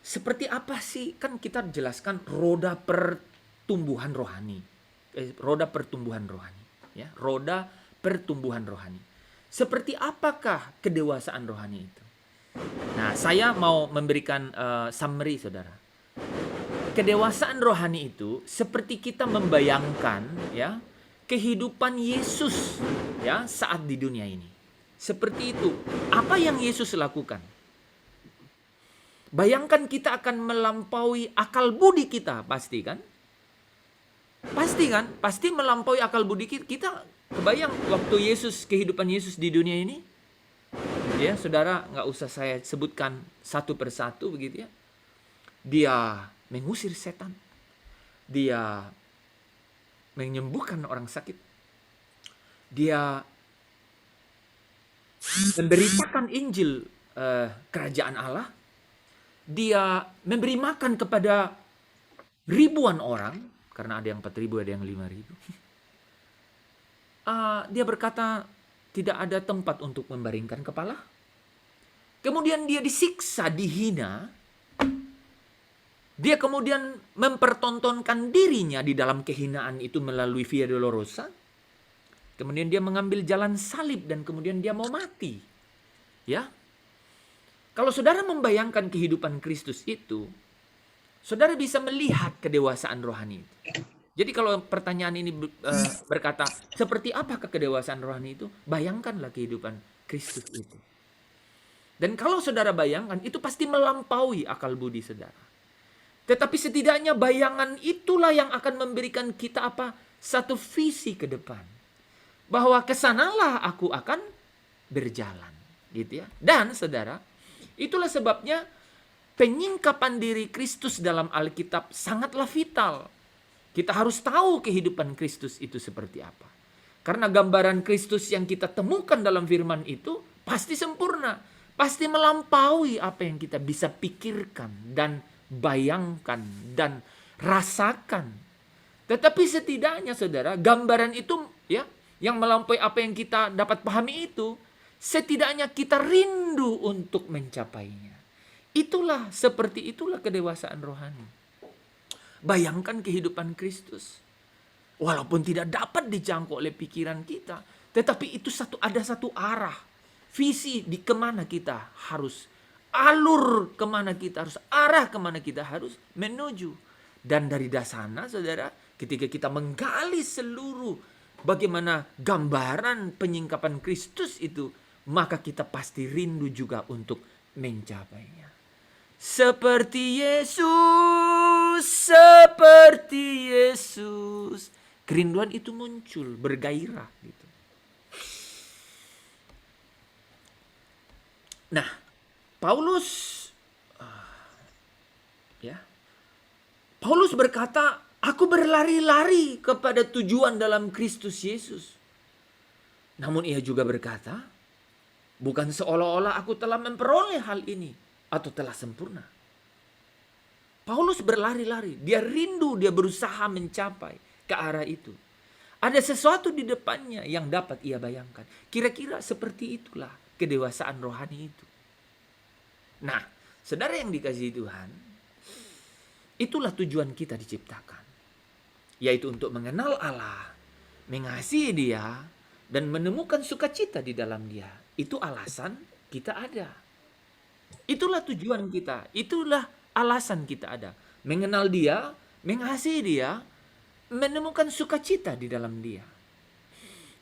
Seperti apa sih? Kan kita jelaskan roda pertumbuhan rohani. Roda pertumbuhan rohani. Ya, roda pertumbuhan rohani. Seperti apakah kedewasaan rohani itu? Nah, saya mau memberikan summary, saudara. Kedewasaan rohani itu seperti kita membayangkan ya kehidupan Yesus ya saat di dunia ini. Seperti itu. Apa yang Yesus lakukan? Bayangkan kita akan melampaui akal budi kita, pasti kan? Pasti kan? Pasti melampaui akal budi kita. Kita kebayang waktu Yesus, kehidupan Yesus di dunia ini? Ya, saudara, nggak usah saya sebutkan satu persatu begitu ya. Dia mengusir setan. Dia menyembuhkan orang sakit. Dia memberitakan Injil kerajaan Allah. Dia memberi makan kepada ribuan orang, karena ada yang 4.000, ada yang 5.000. Dia berkata tidak ada tempat untuk membaringkan kepala. Kemudian dia disiksa, dihina. Dia kemudian mempertontonkan dirinya di dalam kehinaan itu melalui Via Dolorosa. Kemudian dia mengambil jalan salib dan kemudian dia mau mati. Ya. Kalau saudara membayangkan kehidupan Kristus itu, saudara bisa melihat kedewasaan rohani itu. Jadi kalau pertanyaan ini berkata, seperti apakah kedewasaan rohani itu? Bayangkanlah kehidupan Kristus itu. Dan kalau saudara bayangkan, itu pasti melampaui akal budi saudara. Tetapi setidaknya bayangan itulah yang akan memberikan kita satu visi ke depan. Bahwa kesanalah aku akan berjalan. Gitu ya. Dan saudara, itulah sebabnya penyingkapan diri Kristus dalam Alkitab sangatlah vital. Kita harus tahu kehidupan Kristus itu seperti apa. Karena gambaran Kristus yang kita temukan dalam firman itu pasti sempurna. Pasti melampaui apa yang kita bisa pikirkan dan bayangkan dan rasakan. Tetapi setidaknya saudara, gambaran itu ya yang melampaui apa yang kita dapat pahami itu, setidaknya kita rindu untuk mencapainya. Seperti itulah kedewasaan rohani. Bayangkan kehidupan Kristus. Walaupun tidak dapat dijangkau oleh pikiran kita, tetapi itu ada satu arah, visi di kemana kita harus, alur kemana kita harus, arah kemana kita harus menuju. Dan dari sana, saudara, ketika kita menggali seluruh bagaimana gambaran penyingkapan Kristus itu, maka kita pasti rindu juga untuk mencapainya. Seperti Yesus. Kerinduan itu muncul, bergairah gitu. Nah, Paulus berkata, aku berlari-lari kepada tujuan dalam Kristus Yesus. Namun ia juga berkata, bukan seolah-olah aku telah memperoleh hal ini atau telah sempurna. Paulus berlari-lari, dia rindu, dia berusaha mencapai ke arah itu. Ada sesuatu di depannya yang dapat ia bayangkan. Kira-kira seperti itulah kedewasaan rohani itu. Nah, saudara yang dikasihi Tuhan, itulah tujuan kita diciptakan. Yaitu untuk mengenal Allah, mengasihi Dia, dan menemukan sukacita di dalam Dia. Itu alasan kita ada. Itulah tujuan kita. Itulah alasan kita ada. Mengenal Dia, mengasihi Dia, menemukan sukacita di dalam Dia.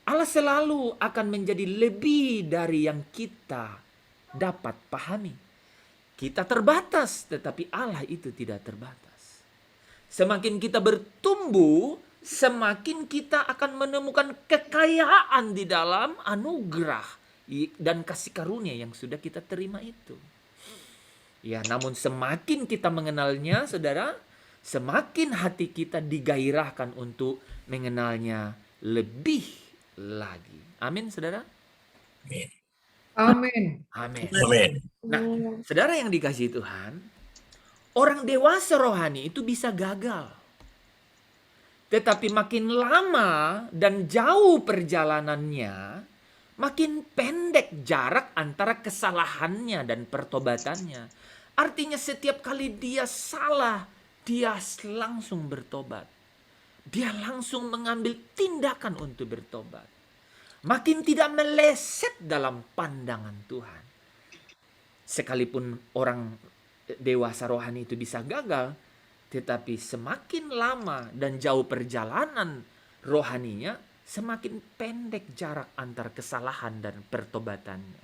Allah selalu akan menjadi lebih dari yang kita dapat pahami. Kita terbatas, tetapi Allah itu tidak terbatas. Semakin kita bertumbuh, semakin kita akan menemukan kekayaan di dalam anugerah dan kasih karunia yang sudah kita terima itu. Ya, namun semakin kita mengenalnya, saudara, semakin hati kita digairahkan untuk mengenalnya lebih lagi. Amin, saudara? Amin. Amin. Amin. Amin. Nah, saudara yang dikasihi Tuhan, orang dewasa rohani itu bisa gagal. Tetapi makin lama dan jauh perjalanannya, makin pendek jarak antara kesalahannya dan pertobatannya. Artinya setiap kali dia salah, dia langsung bertobat. Dia langsung mengambil tindakan untuk bertobat. Makin tidak meleset dalam pandangan Tuhan. Sekalipun orang dewasa rohani itu bisa gagal, tetapi semakin lama dan jauh perjalanan rohaninya, semakin pendek jarak antar kesalahan dan pertobatannya.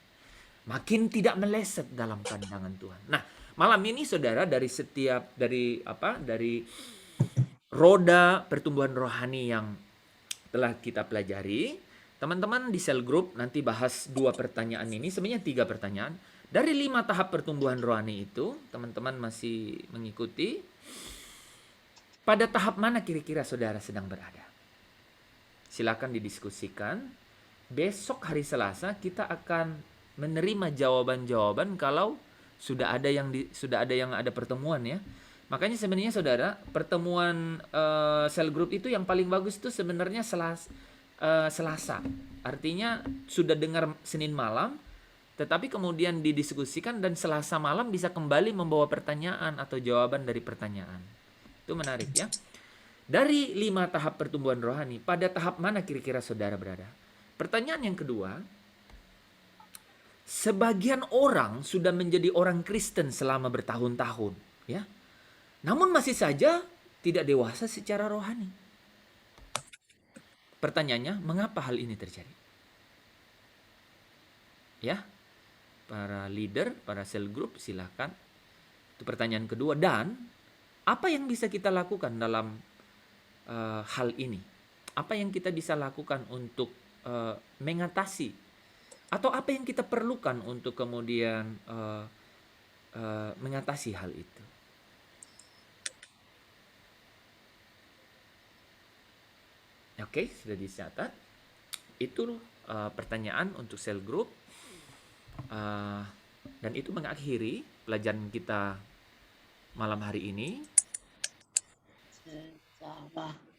Makin tidak meleset dalam pandangan Tuhan. Nah, malam ini saudara dari roda pertumbuhan rohani yang telah kita pelajari, teman-teman di sel group nanti bahas 2 pertanyaan ini, sebenarnya 3 pertanyaan. Dari 5 tahap pertumbuhan rohani itu, teman-teman masih mengikuti. Pada tahap mana kira-kira saudara sedang berada? Silakan didiskusikan. Besok hari Selasa kita akan menerima jawaban-jawaban kalau sudah ada yang ada pertemuan ya. Makanya sebenarnya saudara, pertemuan sel group itu yang paling bagus itu sebenarnya Selasa. Artinya sudah dengar Senin malam, tetapi kemudian didiskusikan dan Selasa malam bisa kembali membawa pertanyaan atau jawaban dari pertanyaan. Itu menarik ya. Dari 5 tahap pertumbuhan rohani, pada tahap mana kira-kira saudara berada? Pertanyaan yang kedua, sebagian orang sudah menjadi orang Kristen selama bertahun-tahun, ya. Namun masih saja tidak dewasa secara rohani. Pertanyaannya, mengapa hal ini terjadi? Ya, para leader, para cell group, silakan. Itu pertanyaan kedua. Dan apa yang bisa kita lakukan dalam hal ini? Apa yang kita bisa lakukan untuk mengatasi? Atau apa yang kita perlukan untuk kemudian mengatasi hal itu? Oke, sudah dicatat. Itu pertanyaan untuk cell group. Dan itu mengakhiri pelajaran kita malam hari ini. Salah.